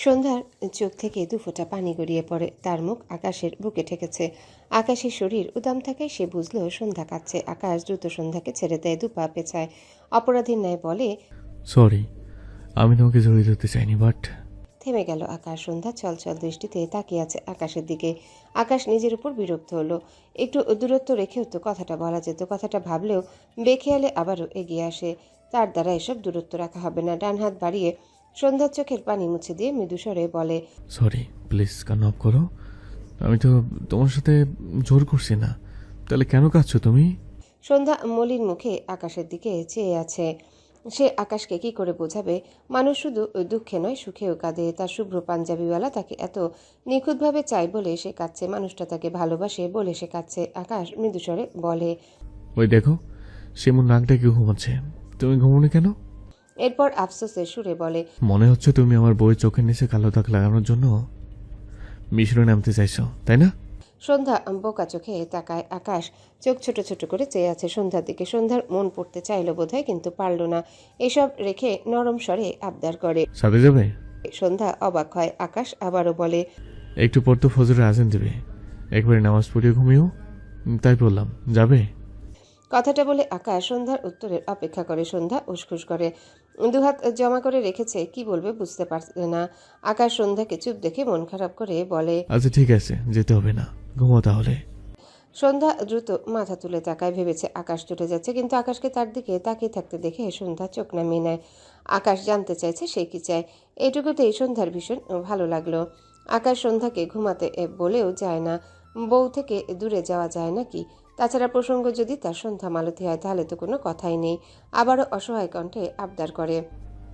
সন্ধ্যার চোখ থেকে দুফোঁটা পানি গড়িয়ে পড়ে। তার মুখ আকাশের বুকে ঠেকেছে। আকাশের শরীর উদাম থাকায় সে বুঝল সন্ধ্যা কাঁদছে। আকাশ দ্রুত সন্ধ্যাকে ছেড়ে দেয়, দুপা পেছায়। অপরাধীর ন্যায় বলে, সরি, আমি তোমাকে জড়িয়ে ধরতে চাইনি, বাট থেমে গেল আকাশ। সন্ধ্যা ছলছল দৃষ্টিতে তাকিয়ে আছে আকাশের দিকে। আকাশ নিজের উপর বিরক্ত হলো। একটু দূরত্ব রেখেও তো কথাটা বলা যেত। কথাটা ভাবলেও বেখেয়ালে আবারও এগিয়ে আসে। তার দ্বারা এসব দূরত্ব রাখা হবে না। ডান হাত বাড়িয়ে সন্ধ্যার চোখের পানি মুছে দিয়ে মৃদুস্বরে বলে, সরি, প্লিজ কান্না অফ করো। আমি তো তোমার সাথে জোর করছি না, তাহলে কেন কাঁদছো তুমি? সন্ধ্যা মলিন মুখে আকাশের দিকে চেয়ে আছে। সে আকাশকে কি করে বোঝাবে? মানুষ শুধু দুঃখে নয়, সুখেও কাঁদে। তার শুভ্র পাঞ্জাবিওয়ালা তাকে এত নিখুঁতভাবে চায় বলে সে কাঁদছে। মানুষটা তাকে ভালোবাসে বলে সে কাঁদছে। আকাশ মৃদুস্বরে বলে, ওই দেখো, সেমন নাক ডেকে ঘুমাচ্ছে, তুমি ঘুমোনি কেন? এরপর আফসোসের সুরে বলে, মনে হচ্ছে তুমি আমার বউয়ের চোখের নিচে কালো দাগ লাগানোর জন্য মিশরে নামতে চাইছো, তাই না? সন্ধ্যা বোকা চোখে তাকায়। আকাশ চোখ ছোট ছোট করে চেয়ে আছে সন্ধ্যার দিকে। সন্ধ্যার মন পড়তে চাইল বোধহয়, কিন্তু পারল না। এসব রেখে নরম স্বরে আবদার করে। সাথে যাবে? সন্ধ্যা অবাক হয়। আকাশ আবারও বলে, একটু পর তো ফজরের আজান দেবে, একবারে নামাজ পড়িয়ে ঘুমিও। তাই বললাম, যাবে? কথাটা বলে আকাশ সন্ধ্যার উত্তরের অপেক্ষা করে। সন্ধ্যা উসখুস করে, দুহাত জমা করে রেখেছে। কি বলবে বুঝতে পারছে না। আকাশ সন্ধ্যাকে চুপ দেখে মন খারাপ করে বলে, আচ্ছা ঠিক আছে, যেতে হবে না, ঘুমাও তাহলে। সন্ধ্যা দ্রুত মাথা তুলে তাকায়। ভেবেছে আকাশ চটে যাচ্ছে, কিন্তু আকাশকে তার দিকে তাকিয়ে থাকতে দেখে সন্ধ্যা চোখ নামিয়ে নেয়। আকাশ জানতে চাইছে সে কি চায়। এইটুকুতেই সন্ধ্যার ভীষণ ভালো লাগলো। আকাশ সন্ধ্যাকে ঘুমাতে বলেও যায় না। বউ থেকে দূরে যাওয়া যায় নাকি? তাছাড়া প্রসঙ্গ যদি তার সন্ধ্যা মালতী হয়, তাহলে তো কোনো কথাই নেই। আবারও অসহায় কণ্ঠে আবদার করে।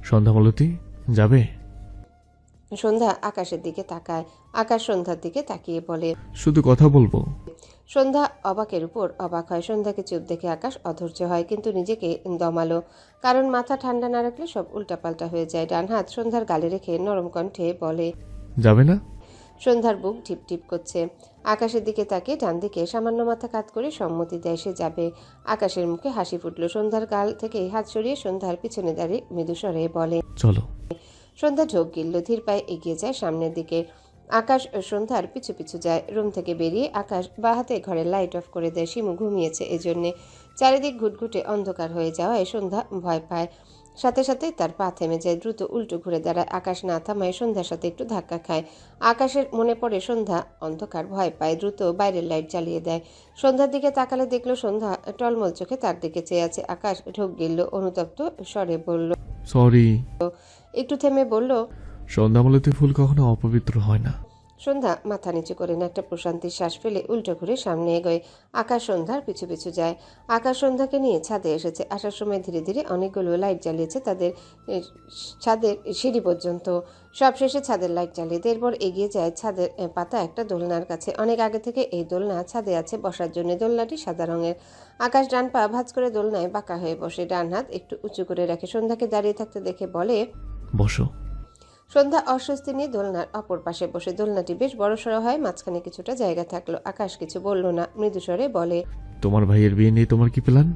সন্ধ্যা মালতী, যাবে? সন্ধ্যা আকাশের দিকে তাকায়। আকাশ সন্ধ্যার দিকে তাকিয়ে বলে, শুধু কথা বলবো। সন্ধ্যা অবাকের উপর অবাক হয়। সন্ধ্যাকে চুপ দেখে আকাশ অধৈর্য হয়, কিন্তু নিজেকে দমালো। কারণ মাথা ঠান্ডা না রাখলে সব উল্টাপাল্টা হয়ে যায়। ডান হাত সন্ধ্যার গালে রেখে নরম কণ্ঠে বলে, যাবে না? সন্ধ্যার বুক টিপ টিপ করছে। আকাশের দিকে তাকিয়ে ডান দিকে সামান্য মাথা কাত করে সম্মতি দেয় সে যাবে। আকাশের মুখে হাসি ফুটল। সন্ধ্যার গাল থেকে হাত সরিয়ে সন্ধ্যার পিছনে দাঁড়িয়ে মৃদুস্বরে বলে, চলো। সন্ধ্যা ঢোক গিলল, ধীর পায়ে এগিয়ে যায় সামনের দিকে। আকাশ সন্ধ্যার পিছু পিছু যায়। রুম থেকে বেরিয়ে আকাশ বাঁ হাতে ঘরের লাইট অফ করে দেয়। শিমু ঘুমিয়েছে এজন্যে। চারিদিক ঘুটঘুটে অন্ধকার হয়ে যাওয়ায় সন্ধ্যা ভয় পায়। সাথে সাথে তার পা থেমে যায়। দ্রুত উল্টো ঘুরে দাঁড়ায়। আকাশ না থামায় সন্ধ্যার সাথে একটু ধাক্কা খায়। আকাশের মনে পড়ে সন্ধ্যা অন্ধকার ভয় পায়। দ্রুত বাইরের লাইট জ্বালিয়ে দেয়। সন্ধ্যার দিকে তাকালে দেখলো সন্ধ্যা টলমল চোখে তার দিকে চেয়ে আছে। আকাশ ঢোক গিলল, অনুতপ্ত স্বরে বলল, সরি। একটু থেমে বলল, সন্ধ্যা মালতী ফুল কখনো অপবিত্র হয় না। সন্ধ্যা মাথা নিচু করে একটা প্রশান্তির শ্বাস ফেলে উল্টো ঘুরে সামনে এগোয়। আকাশ সন্ধ্যার পিছু পিছু যায়। আকাশ সন্ধ্যাকে নিয়ে ছাদে এসেছে। আসার সময় ধীরে ধীরে অনেকগুলো লাইট জ্বালিয়েছে তাদের ছাদের সিঁড়ি পর্যন্ত। সবশেষে ছাদের লাইট জ্বালিয়ে দেয়। এরপর এগিয়ে যায় ছাদের পাতা একটা দোলনার কাছে। অনেক আগে থেকে এই দোলনা ছাদে আছে বসার জন্য। দোলনাটি সাদা রঙের। আকাশ ডান পা ভাঁজ করে দোলনায় বাঁকা হয়ে বসে, ডান হাত একটু উঁচু করে রাখে। সন্ধ্যাকে দাঁড়িয়ে থাকতে দেখে বলে, বসো। সন্ধ্যা অস্বস্তি নিয়ে দোলনার অপর পাশে বসে। দোলনাটি বেশ বড়সড় হয়, মাঝখানে কিছুটা জায়গা থাকলো। আকাশ কিছু বলল না, মৃদুস্বরে বলে, তোমার ভাইয়ের বিয়ে নিয়ে তোমার কি প্ল্যান?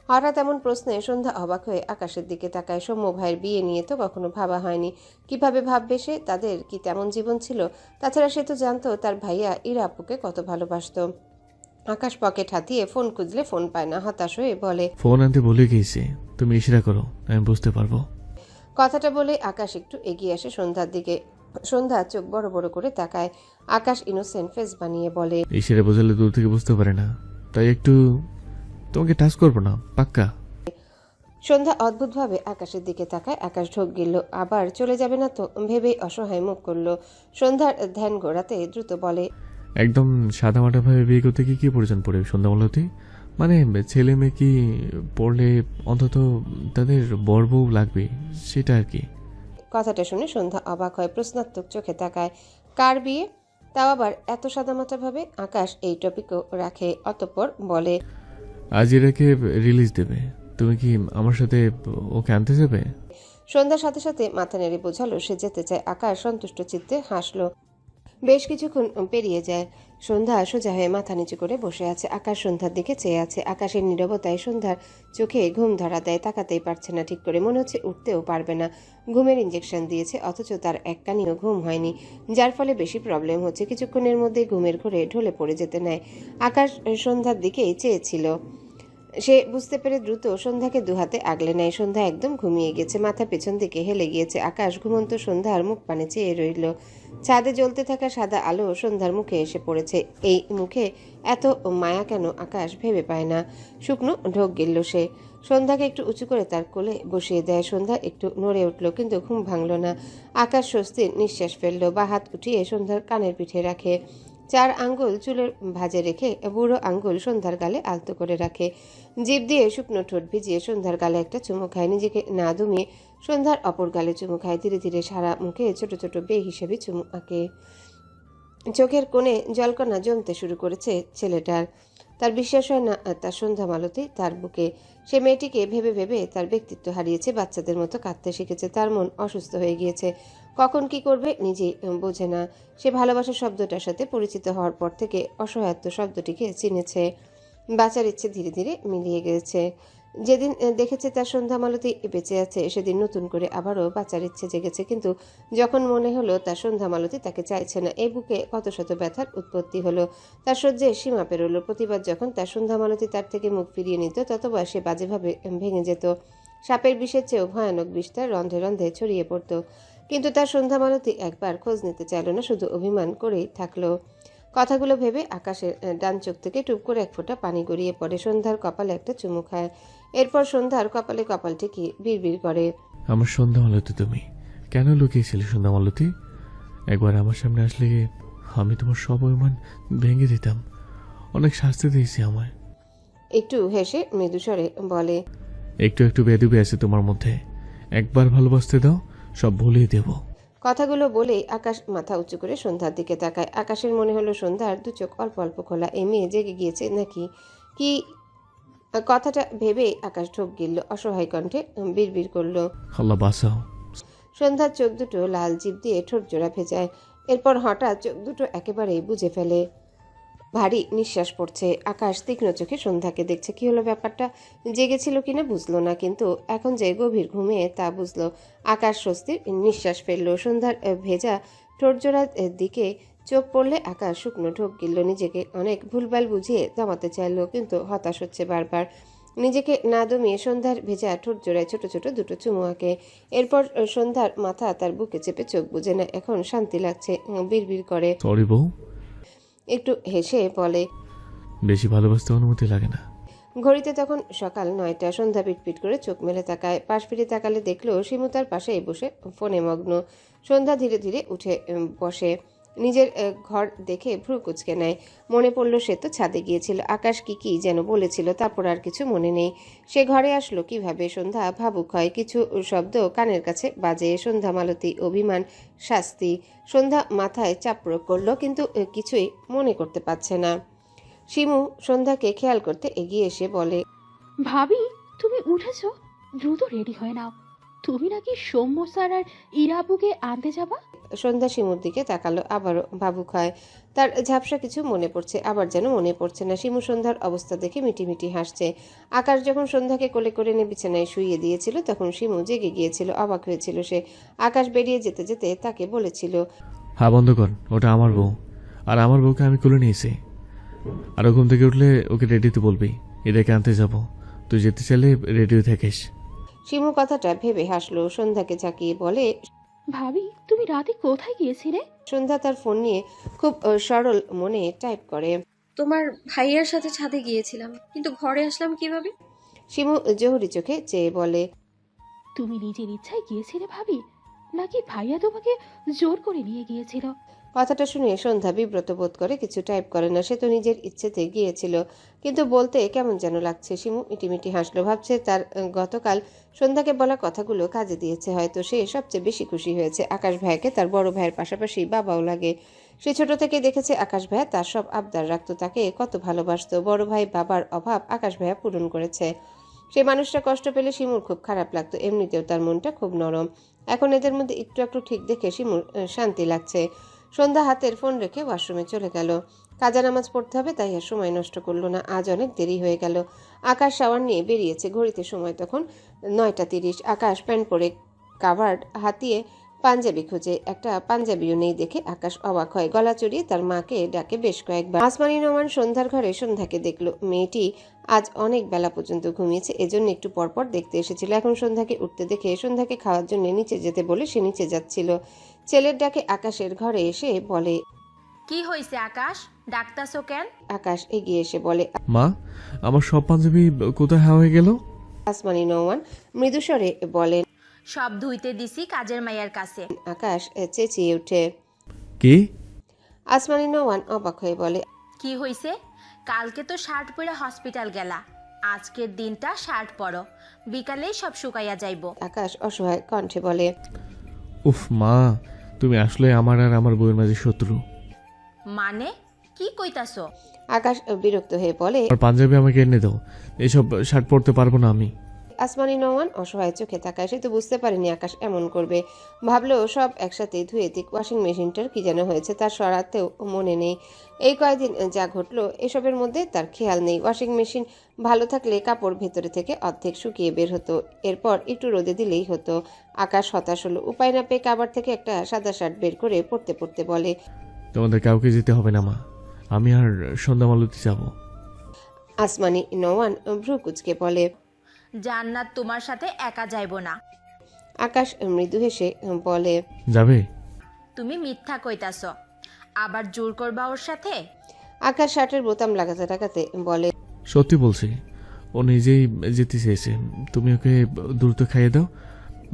হঠাৎ এমন প্রশ্নে সন্ধ্যা অবাক হয়ে আকাশের দিকে তাকায়। সৌম্য ভাইয়ের বিয়ে নিয়ে তো কখনো ভাবা হয়নি। কিভাবে ভাববে সে? তাদের কি তেমন জীবন ছিল? তাছাড়া সে তো জানতো তার ভাইয়া ইরা আপুকে কত ভালোবাসত। আকাশ পকেট হাতিয়ে ফোন খুঁজলে ফোন পায় না। হতাশ হয়ে বলে, ফোন আনতে ভুলে গেছি, তুমি ইশারা করো, আমি বুঝতে পারবো। কথাটা বলে আকাশ একটু এগিয়ে আসে সন্ধ্যার দিকে। সন্ধ্যা চোখ বড় বড় করে তাকায়। আকাশ ইনোসেন্ট ফেস বানিয়ে বলে, ইশারা বোঝালে দূর থেকে বুঝতে পারে না, তাই একটু তোমাকে টাচ করবো না, পাক্কা? সন্ধ্যা অদ্ভুতভাবে আকাশের দিকে তাকায়। আকাশ ঢোক গিলল। আবার চলে যাবে না তো ভেবেই অসহায় মুখ করলো। সন্ধ্যার ধ্যান ঘোরাতে দ্রুত বলে, একদম সাদামাটা ভাবে বিয়ে করতে কি কি প্রয়োজন পড়ে সন্ধ্যা মালতী? মানে ছেলে মেয়ে কি পড়লে অন্তত তাদের বর বউ লাগবে, সেটা আর কি। কথাটা শুনে সন্ধ্যা অবাক হয়, প্রশ্নাত্মক চোখে তাকায়। কার বিয়ে? তাও আবার এত সাদামাটা ভাবে? আকাশ এই টপিকও রাখে। অতঃপর বলে, আজ এরাকে রিলিজ দেবে, তুমি কি আমার সাথে ওকে আনতে যাবে? সন্ধ্যার সাথে সাথে মাথা নেড়ে বোঝালো সে যেতে চায়। আকাশ সন্তুষ্ট চিত্তে হাসলো। বেশ কিছুক্ষণ পেরিয়ে যায়। সন্ধ্যা সোজা হয়ে মাথা নিচু করে বসে আছে। আকাশ সন্ধ্যার দিকে চেয়ে আছে। আকাশের নীরবতায় সন্ধ্যার চোখে ঘুম ধরা দেয়। তাকাতেই পারছে না ঠিক করে, মনে হচ্ছে উঠতেও পারবে না। ঘুমের ইঞ্জেকশন দিয়েছে অথচ তার এককানিও ঘুম হয়নি, যার ফলে বেশি প্রবলেম হচ্ছে। কিছুক্ষণের মধ্যে ঘুমের ঘোরে ঢলে পড়ে যেতে নেয়। আকাশ সন্ধ্যার দিকেই চেয়েছিল। সে বুঝতে পেরে দ্রুত সন্ধ্যাকে দুহাতে আগলে নেয়। সন্ধ্যা একদম ঘুমিয়ে গেছে, মাথা পেছন দিকে হেলে গিয়েছে। আকাশ ঘুমন্ত সন্ধ্যার মুখ পানে চেয়ে রইল। ছাদে জ্বলতে থাকা সাদা আলো সন্ধ্যার মুখে এসে পড়েছে। এই মুখে এত মায়া কেন আকাশ ভেবে পায় না। শুকনো ঢোক গিলল সে। সন্ধ্যাকে একটু উঁচু করে তার কোলে বসিয়ে দেয়। সন্ধ্যা একটু নড়ে উঠল, কিন্তু ঘুম ভাঙল না। আকাশ স্বস্তির নিঃশ্বাস ফেলল। বা হাত উঠিয়ে সন্ধ্যার কানের পিঠে রাখে। 4 আঙ্গুল চুলের ভাঁজে রেখে বুড়ো আঙ্গুল সন্ধ্যার গালে আলতো করে রাখে। জিভ দিয়ে শুকনো ঠোঁট ভিজিয়ে সন্ধ্যার গালে একটা চুমু খায়। নিজেকে না দমিয়ে সন্ধ্যার অপর গালে চুমু খায়। ধীরে ধীরে সারা মুখে ছোট ছোট বেহিসেবি চুমু আঁকে। চোখের কোণে জলকণা জমতে শুরু করেছে ছেলেটার। তার বিশ্বাস হয় না তার সন্ধ্যা মালতী তার বুকে। সে মেয়েটিকে ভেবে ভেবে তার ব্যক্তিত্ব হারিয়েছে, বাচ্চাদের মতো কাঁদতে শিখেছে। তার মন অসুস্থ হয়ে গিয়েছে। কখন কি করবে নিজেই বোঝে না। সে ভালোবাসা শব্দটার সাথে পরিচিত হওয়ার পর থেকে অসহায়ত্ব শব্দটিকে চিনেছে। বাঁচার ইচ্ছে ধীরে ধীরে মিলিয়ে গেছে। যেদিন দেখেছে তার সন্ধ্যা মালতী বেঁচে আছে, সেদিন নতুন করে আবারও বাঁচার ইচ্ছে জেগেছে। কিন্তু যখন মনে হলো তার সন্ধ্যা মালতী তাকে চাইছে না, এই বুকে কত শত ব্যথার উৎপত্তি হলো। তার সহ্যের সীমা পেরোলো। প্রতিবার যখন তার সন্ধ্যা মালতী তার থেকে মুখ ফিরিয়ে নিত, ততবার সে বাজেভাবে ভেঙে যেত। সাপের বিষের চেয়েও ভয়ানক বিষ তার রন্ধে রন্ধে ছড়িয়ে পড়তো। কিন্তু তার সন্ধ্যা মালতী একবার খোঁজ নিতে চাইল না, শুধু অভিমান করেই থাকলো। কথাগুলো ভেবে আকাশের ডান চোখ থেকে টুপ করে এক ফোঁটা পানি গড়িয়ে পড়ে। সন্ধ্যার কপালে একটা চুমু খায়। এরপর সন্ধ্যার কপালে কপাল ঠেকিয়ে বিড়বিড় করে, আমার সন্ধ্যা মালতী তুমি কেন লুকিয়েছিলে সন্ধ্যা মালতী? একবার আমার সামনে আসলে আমি তোমার সব অভিমান ভেঙে দিতাম। অনেক শাস্তি দিয়েছি আমায়। একটু হেসে মৃদুস্বরে বলে, একটু একটু বেদুবে আছে তোমার মধ্যে। একবার ভালোবাসতে দাও, সব ভুলিয়ে দেব। কথাগুলো বলেই আকাশ মাথা উঁচু করে সন্ধ্যার দিকে তাকায়। আকাশের মনে হলো সন্ধ্যার দু চোখ অল্প অল্প খোলা। এই মেয়ে জেগে গিয়েছে নাকি কি? কথাটা ভেবে আকাশ ঢোক গিলল। অসহায় কণ্ঠে বিড়বিড় করলো, আল্লাহ বাঁচাও। সন্ধ্যার চোখ দুটো লাল জিভ দিয়ে ঠোঁট জোড়া ভেজায়। এরপর হঠাৎ চোখ দুটো একেবারেই বুজে ফেলে। ভারী নিঃশ্বাস পড়ছে। আকাশ তীক্ষ্ণ চোখে সন্ধ্যাকে দেখছে। কি হলো ব্যাপারটা? জেগেছিল কিনা বুঝলো না, কিন্তু এখন যে গভীর ঘুমে তা বুঝলো। আকাশ স্বস্তির নিঃশ্বাস ফেলল। সন্ধ্যার ভেজা ঠোঁটজোড়ার দিকে চোখ পড়লে আকাশ শুকনো ঢোক গিলল। নিজেকে অনেক ভুলভাল বুঝিয়ে দমাতে চাইল, কিন্তু হতাশ হচ্ছে বারবার। নিজেকে না দমিয়ে সন্ধ্যার ভেজা ঠোঁট জোড়ায় ছোট ছোট দুটো চুমু আঁকে। এরপর সন্ধ্যার মাথা তার বুকে চেপে চোখ বুঝে না। এখন শান্তি লাগছে। বিড়বিড় করে, সরি বউ। একটু হেসে বলে, বেশি ভালোবাসতে অনুমতি লাগে না। ঘড়িতে তখন সকাল 9টা। সন্ধ্যা পিটপিট করে চোখ মেলে তাকায়। পাশ ফিরে তাকালে দেখলো শিমু তার পাশেই বসে ফোনে মগ্ন। সন্ধ্যা ধীরে ধীরে উঠে বসে। নিজের ঘর দেখে ভ্রু কুচকে নেয়। মনে পড়ল সে তো ছাদে গিয়েছিল। আকাশ কি কি যেন বলেছিল, তারপর আর কিছু মনে নেই। সে ঘরে আসলো কিভাবে? সন্ধ্যা ভাবুক হয়। কিছু শব্দ কানের কাছে বাজে। সন্ধ্যা মালতী, অভিমান, শাস্তি। সন্ধ্যা মাথায় চাপ প্রয়োগ করলো, কিন্তু কিছুই মনে করতে পারছে না। শিমু সন্ধ্যাকে খেয়াল করতে এগিয়ে এসে বলে, ভাবি, তুমি উঠেছো? দ্রুত রেডি হয়ে নাও। তুমি নাকি সৌম্য স্যার আর ইরাবুকে আনতে যাবা? সন্ধ্যা শিমুর দিকে তাকালো। আবারও ভাবুক হয়। তার ঝাপসা কিছু মনে পড়ছে, আবার যেন মনে পড়ছে না। শিমু সন্ধ্যার অবস্থা দেখে মিটিমিটি হাসছে। আকাশ যখন সন্ধ্যাকে কোলে করে নিয়ে বিছানায় শুইয়ে দিয়েছিল, তখন শিমু জেগে গিয়েছিল। অবাক হয়েছিল সে। আকাশ বেরিয়ে যেতে যেতে তাকে বলেছিল, হ্যাঁ বন্ধ কর, ওটা আমার বউ। আর আমার বউকে আমি কোলে নিয়েছি। আর ঘুম থেকে উঠলে ওকে রেডিতে বলবি, এটাকে আনতে যাব। তুই যেতে চাইলে রেডিও থাকিস। শিমু কথাটা ভেবে হাসলো। সন্ধ্যাকে ঝাঁকিয়ে বলে, ভাবি, তুমি রাতে কোথায় গিয়েছিলে? সন্ধ্যা তার ফোন নিয়ে খুব সরল মনে টাইপ করে, তোমার ভাইয়ার সাথে ছাদে গিয়েছিলাম, কিন্তু ঘরে আসলাম কিভাবে? শিমু জহুরি চোখে চেয়ে বলে, তুমি নিজের ইচ্ছায় গিয়েছিলে ভাবি, নাকি ভাইয়া তোমাকে জোর করে নিয়ে গিয়েছিল? কথাটা শুনে সন্ধ্যা বিব্রত বোধ করে, কিছু টাইপ করে না। সে তো নিজের ইচ্ছেতে গিয়েছিল, কিন্তু বলতে কেমন যেন লাগছে। শিমু ইটিমিটি হাসলো। ভাবছে তার গতকাল সন্ধ্যাকে বলা কথাগুলো কাজে দিয়েছে। হয়তো সে সবচেয়ে বেশি খুশি হয়েছে। আকাশ ভাইকে তার বড় ভাইয়ের পাশাপাশি বাবাও লাগে। সে ছোট থেকে দেখেছে আকাশ ভাইয়া তার সব আবদার রাখতো, তাকে কত ভালোবাসতো। বড় ভাই বাবার অভাব আকাশ ভাইয়া পূরণ করেছে। সে মানুষটা কষ্ট পেলে শিমুর খুব খারাপ লাগতো। এমনিতেও তার মনটা খুব নরম। এখন এদের মধ্যে একটু একটু ঠিক দেখে শিমুর শান্তি লাগছে। সন্ধ্যা হাতের ফোন রেখে ওয়াশরুমে চলে গেল। কাজা নামাজ পড়তে হবে, তাই আর সময় নষ্ট করলো না। আজ অনেক দেরি হয়ে গেল। আকাশ শাওয়ার নিয়ে বেরিয়েছে। ঘড়িতে সময় তখন 9:30। আকাশ প্যান্ট পরে কাভার্ড হাতিয়ে পাঞ্জাবি খুঁজে। একটা পাঞ্জাবিও নেই দেখে আকাশ অবাক হয়। গলা চড়িয়ে তার মাকে ডাকে বেশ কয়েকবার। আসমানি নোমান সন্ধ্যার ঘরে সন্ধ্যাকে দেখলো। মেয়েটি আজ অনেক বেলা পর্যন্ত ঘুমিয়েছে, এজন্য একটু পরপর দেখতে এসেছিল। এখন সন্ধ্যাকে উঠতে দেখে সন্ধ্যাকে খাওয়ার জন্য নিচে যেতে বলে সে নিচে যাচ্ছিল। ছেলের ডাকে আকাশের ঘরে এসে বলে, কি হইছে আকাশ, ডাকতাছো কেন? আকাশ এগিয়ে এসে বলে, মা, আমার সব পাঞ্জাবি কোথায় হাওয়া হয়ে গেল? আসমানি নোমান মৃদুস্বরে বলেন। সব ধুইতে দিছি কাজের মাইয়ার কাছে। আকাশ চেঁচিয়ে ওঠে। কি? আসমানি নোমান অবাক হয়ে বলে, কি হইছে? কালকে তো শার্ট পরে হসপিটাল গেলা, আজকের দিনটা শার্ট পরো, বিকালেই সব শুকাইয়া যাইব। আকাশ অসহায় কণ্ঠে বলে, উফ মা, তুমি আসলে আমার আর আমার বউয়ের মাঝে শত্রু। মানে কি কইতাছো? আকাশ বিরক্ত হয়ে বলে, আর পাঞ্জাবি আমাকে এনে দাও, এসব শার্ট পরতে পারবো না আমি। আসমানি নোমান অসহায় চোখে তাকায়। সে তো বুঝতে পারেনি আকাশ এমন করবে। ভাবলো সব একসাথে ধুয়ে দিক। ওয়াশিং মেশিনটার কি যেন হয়েছে তার সরাতেও মনে নেই। এই কয়েকদিন যা ঘটলো এসবের মধ্যে তার খেয়াল নেই। ওয়াশিং মেশিন ভালো থাকলে কাপড় ভেতরে থেকে অর্ধেক শুকিয়ে বের হতো, এরপর একটু রোদে দিলেই হতো। আকাশ হতাশ হলো। উপায় না পেয়ে কাবার থেকে একটা সাদা শার্ট বের করে পরতে পরতে বলে, তোমাদের কাউকে যেতে হবে না মা, আমি আর সন্ধ্যামালতি যাব। আসমানি নোমান ভ্রু কুচকে বলে। জান্নাত তোমার সাথে একা যাইব না। আকাশ মৃদু হেসে বলে, যাবে? তুমি মিথ্যা কইতাছো, আবার জোর করবা ওর সাথে? আকাশ শার্টের বোতাম লাগাতে লাগাতে বলে, সত্যি বলছি, ও নিজেই যেতে চেয়েছে। তুমি ওকে দ্রুত খাইয়ে দাও,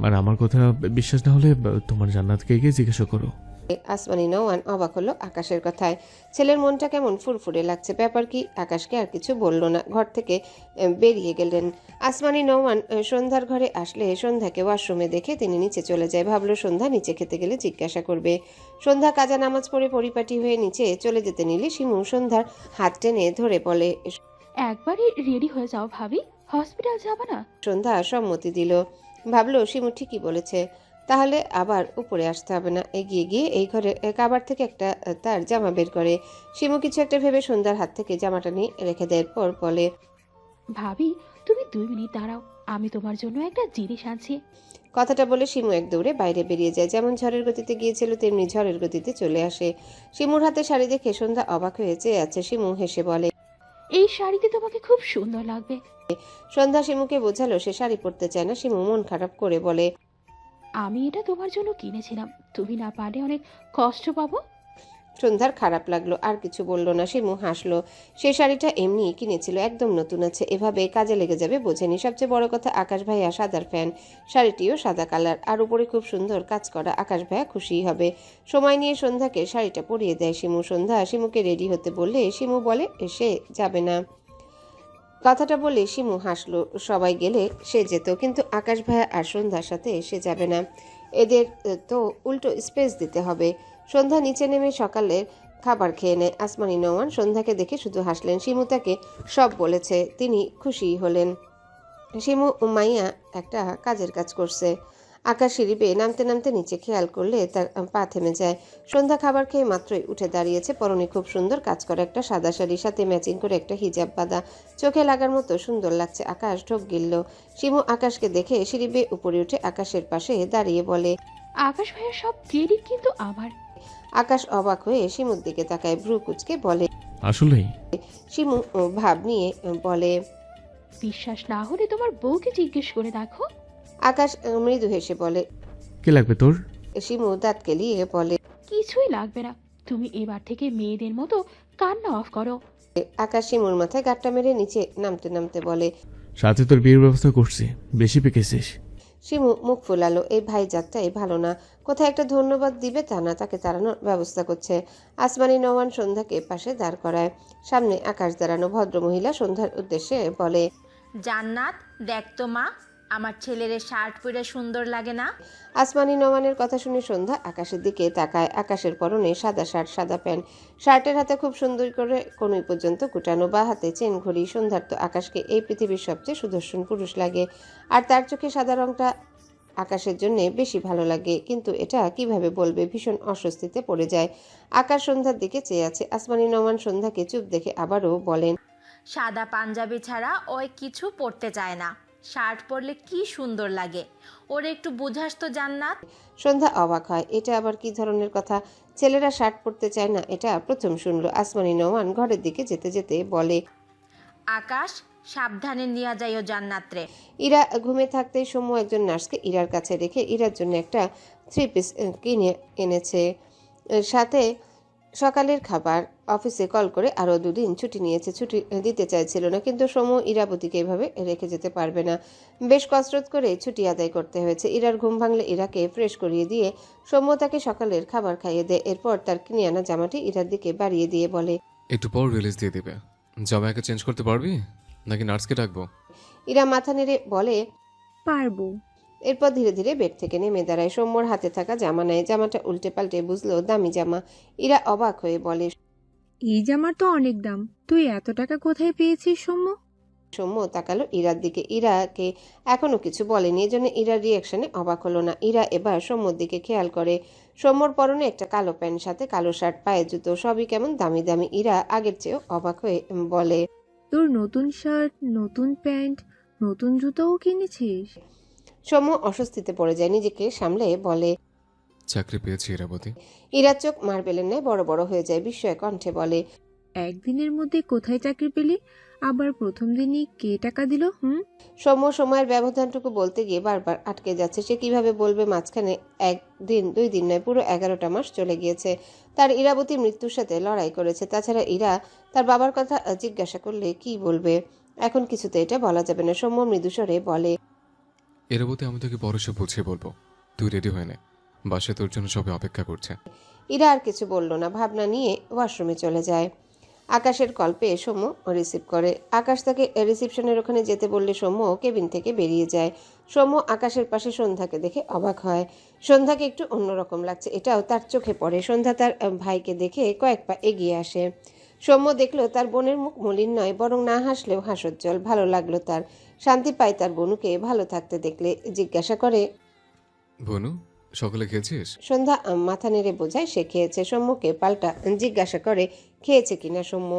আর আমার কথা বিশ্বাস না হলে তোমার জান্নাতকে গিয়ে জিজ্ঞাসা করো। আসমানি নোমান অবাক হলো আকাশের কথায়। ছেলের মনটা কেমন ফুরফুরে লাগছে। ব্যাপার কি? আকাশকে আর কিছু বলল না, ঘর থেকে বেরিয়ে গেলেন। আসমানি নোমান সন্ধ্যার ঘরে আসলে সন্ধ্যাকে ওয়াশরুমে দেখে তিনি নিচে চলে যায়। ভাবলো সন্ধ্যা নিচে খেতে গেলে জিজ্ঞাসা করবে। সন্ধ্যা কাজা নামাজ পড়ে পরিপাটি হয়ে নিচে চলে যেতে নিলে শিমু সন্ধ্যার হাত টেনে ধরে বলে, একবারই রেডি হয়ে যাও ভাবি, হসপিটাল যাবা না? সন্ধ্যা সম্মতি দিল। ভাবলো শিমু ঠিকই বলেছে, তাহলে আবার উপরে আসতে হবে না। এগিয়ে গিয়ে এই ঘরে কাবার থেকে একটা তার জামা বের করে। শিমু কিছু একটা ভেবে সন্ধ্যার হাত থেকে জামাটা নিয়ে রেখে দেয়, পর বলে, ভাবি তুমি 2 মিনিট দাঁড়াও, আমি তোমার জন্য একটা জিনিস আনছি। কথাটা বলে শিমু এক দৌড়ে বাইরে বেরিয়ে যায়। যেমন ঝড়ের গতিতে গিয়েছিল তেমনি ঝড়ের গতিতে চলে আসে। শিমুর হাতে শাড়ি দেখে সন্ধ্যা অবাক হয়ে চেয়ে আছে। শিমু হেসে বলে, এই শাড়িতে তোমাকে খুব সুন্দর লাগবে। সন্ধ্যা শিমুকে বোঝালো সে শাড়ি পরতে চায় না। শিমু মন খারাপ করে বলে, আমি এটা তোমার জন্য কিনেছিলাম, তুমি না পারলে অনেক কষ্ট পাবো। সন্ধ্যার খারাপ লাগলো, আর কিছু বলল না। শিমু হাসলো। সে শাড়িটা এমনিই কিনেছিল, একদম নতুন আছে, এভাবে কাজে লেগে যাবে বোঝেনি। সবচেয়ে বড় কথা আকাশ ভাইয়া সাদার ফ্যান, শাড়িটিও সাদা কালার, আর উপরে খুব সুন্দর কাজ করা। আকাশ ভাইয়া খুশিই হবে। সময় নিয়ে সন্ধ্যাকে শাড়িটা পরিয়ে দেয় শিমু। সন্ধ্যা শিমুকে রেডি হতে বললে শিমু বলে সে যাবে না। কথাটা বলে শিমু হাসলো। সবাই গেলে সে যেত, কিন্তু আকাশ ভাইয়া আর সন্ধ্যার সাথে সে যাবে না। এদের তো উল্টো স্পেস দিতে হবে। সন্ধ্যা নিচে নেমে সকালের খাবার খেয়ে নেয়। আসমানি নোমান সন্ধ্যাকে দেখে শুধু হাসলেন। শিমু তাকে সব বলেছে, তিনি খুশি হলেন। শিমু মাইয়া একটা কাজের কাজ করছে। আকাশ সিঁড়ি বেয়ে নামতে নামতে নিচে খেয়াল করলে তার পা থেমে যায়। সন্ধ্যা খাবার খেয়ে মাত্রই উঠে দাঁড়িয়েছে। পরনে খুব সুন্দর কাজ করা একটা সাদা শাড়ি, সাথে ম্যাচিং করে একটা হিজাব বাঁধা, চোখে লাগার মতো সুন্দর লাগছে। আকাশ ঢোক গিলল। শিমু আকাশকে দেখে সিঁড়ি বেয়ে উপরে উঠে আকাশের পাশে দাঁড়িয়ে বলে, আকাশ ভাইয়ের সব ক্রেডিট কিন্তু আমার। আকাশ অবাক হয়ে শিমুর দিকে তাকায়, ভ্রু কুচকে বলে। আসলেই? শিমু ভাব নিয়ে বলে, বিশ্বাস না হলে তোমার বউকে জিজ্ঞেস করে দেখো। আকাশ মৃদু হেসে বলে। কি লাগবে তোর? শিমু দাঁত কেলিয়ে বলে, কিছুই লাগবে না, তুমি এবার থেকে মেয়েদের মতো কান্না অফ করো। আকাশ শিমুর মাথায় গাঁটটা মেরে নিচে নামতে নামতে বলে, সাথে তোর বিয়ের ব্যবস্থা করছি, বেশি পেকেছিস। শিমু মুখ ফুলালো। এই ভাই জাতটাই ভালো না। কোথায় একটা ধন্যবাদ দিবে তা না, তাকে তাড়ানোর ব্যবস্থা করছে। আসমানি নোমান সন্ধ্যাকে পাশে দাঁড় করায়। সামনে আকাশ দাঁড়ানো। ভদ্রমহিলা সন্ধ্যার উদ্দেশ্যে বলে, জান্নাত দেখ তো মা, আমার ছেলের শার্ট পরে সুন্দর লাগে না? আসমানি নোমানের কথা শুনে সন্ধ্যা আকাশের দিকে তাকায়। আকাশের পরনে সাদা শার্ট, সাদা প্যান্ট, শার্টের হাতে খুব সুন্দর করে কনুই পর্যন্ত কুটানো, বা হাতে চেন ঘড়ি। সন্ধ্যার তো আকাশকে এই পৃথিবীর সবচেয়ে সুদর্শন পুরুষ লাগে, আর তার চোখে সাদা রংটা আকাশের জন্য বেশি ভালো লাগে, কিন্তু এটা কিভাবে বলবে, ভীষণ অস্বস্তিতে পড়ে যায়। আকাশ সন্ধ্যার দিকে চেয়ে আছে। আসমানি নোমান সন্ধ্যাকে চুপ দেখে আবারও বলেন, সাদা পাঞ্জাবি ছাড়া ওই কিছু পরতে চায় না। শার্ট পরলে কি সুন্দর লাগে। ওর একটু বুঝাস তো জান্নাত। সন্ধ্যা অবাক হয়, এটা আবার কি ধরনের কথা? ছেলেরা শার্ট পরতে চায় না, এটা প্রথম শুনলো। আসমানি নোমান ঘরের দিকে যেতে যেতে বলে, আকাশ, সাবধানে নিয়ে যাইও জান্নাত রে। ইরা ঘুমে থাকতেই সৌম্য একজন নার্সকে ইরার কাছে রেখে ইরার জন্য একটা 3 পিস কিনে এনেছে। সাথে সকালের খাবার। অফিসে কল করে আরও 2 দিন ছুটি নিয়েছে। ছুটি দিতে চাইছিল না, কিন্তু সৌম্য ইরাবতীকে এভাবে রেখে যেতে পারবে না। বেশ কসরত করে ছুটি আদায় করতে হয়েছে। ইরার ঘুম ভাঙলে ইরাকে ফ্রেশ করিয়ে দিয়ে সৌম্য তাকে সকালের খাবার খাইয়ে দেয়। এরপর তার কিনে আনা জামাটি ইরার দিকে বাড়িয়ে দিয়ে বলে, একটু পর রিলিজ দিয়ে দিবে। জামা একা চেঞ্জ করতে পারবি নাকি নার্সকে ডাকবো? ইরা মাথা নেড়ে বলে, পারবো। এরপর ধীরে ধীরে বেড থেকে নেমে দাঁড়ায়। সৌম্যর হাতে থাকা জামা নেয়। জামাটা উল্টে পাল্টে বুঝলো দামি জামা। ইরা অবাক হয়ে বলে, এই জামার তো অনেক দাম, তুই এত টাকা কোথায় পেয়েছিস সৌম্য? সৌম্য তাকালো ইরার দিকে। ইরাকে এখনো কিছু বলেনি, এজন্য ইরার রিয়াকশনে অবাক হলো না। ইরা এবার সৌম্যর দিকে খেয়াল করে। সৌম্যর পরনে একটা কালো প্যান্ট, সাথে কালো শার্ট, পায়ে জুতো, সবই কেমন দামি দামি। ইরা আগের চেয়েও অবাক হয়ে বলে, তোর নতুন শার্ট, নতুন প্যান্ট, নতুন জুতোও কিনেছিস? সৌম্য অস্বস্তিতে পড়ে যায়। নিজেকে সামলে বলে, চাকরি পেয়েছি ইরাবতী। ইরার চোখ মার্বেলের ন্যায় বড় বড় হয়ে যায়। বিস্ময় কণ্ঠে বলে, একদিনের মধ্যে কোথায় চাকরি পেলি? আবার প্রথম দিনই কে টাকা দিল? সৌম্য সময়ের ব্যবধানটুকু বলতে গিয়ে বারবার আটকে যাচ্ছে। সে কিভাবে বলবে? মাঝখানে 1 দিন 2 দিন নয়, পুরো 11টা মাস চলে গিয়েছে। তার ইরাবতী মৃত্যুর সাথে লড়াই করেছে। তাছাড়া ইরা তার বাবার কথা জিজ্ঞাসা করলে কি বলবে? এখন কিছুতে এটা বলা যাবে না। সৌম্য মৃদুস্বরে বলে, ইরাবতী, আমি তোকে পরে সব বুঝিয়ে বলবো। তুই রেডি হয়ে নে, বাসায় তোর জন্য সবাই অপেক্ষা করছে। ইরা আর কিছু বলল না, ভাবনা নিয়ে ওয়াশরুমে চলে যায়। আকাশের কল পেয়ে সৌম্য রিসিভ করে। আকাশ তাকে রিসিপশনের ওখানে যেতে বললে সৌম্য কেবিন থেকে বেরিয়ে যায়। সৌম্য আকাশের পাশে সন্ধ্যাকে দেখে অবাক হয়। সন্ধ্যাকে একটু অন্যরকম লাগছে, এটাও তার চোখে পড়ে। সন্ধ্যা তার ভাইকে দেখে কয়েক পা এগিয়ে আসে। সৌম্য দেখলো তার বোনের মুখ মলিন নয়, বরং না হাসলেও হাসজ্জ্বল। ভালো লাগলো তার। শান্তি পায় তার বোনুকে ভালো থাকতে দেখলে। জিজ্ঞাসা করে, বনু, সকালে খেয়েছিস? সন্ধ্যা মাথা নেড়ে বোঝায় সে খেয়েছে। সৌম্যকে পাল্টা জিজ্ঞাসা করে খেয়েছে কিনা। সৌম্য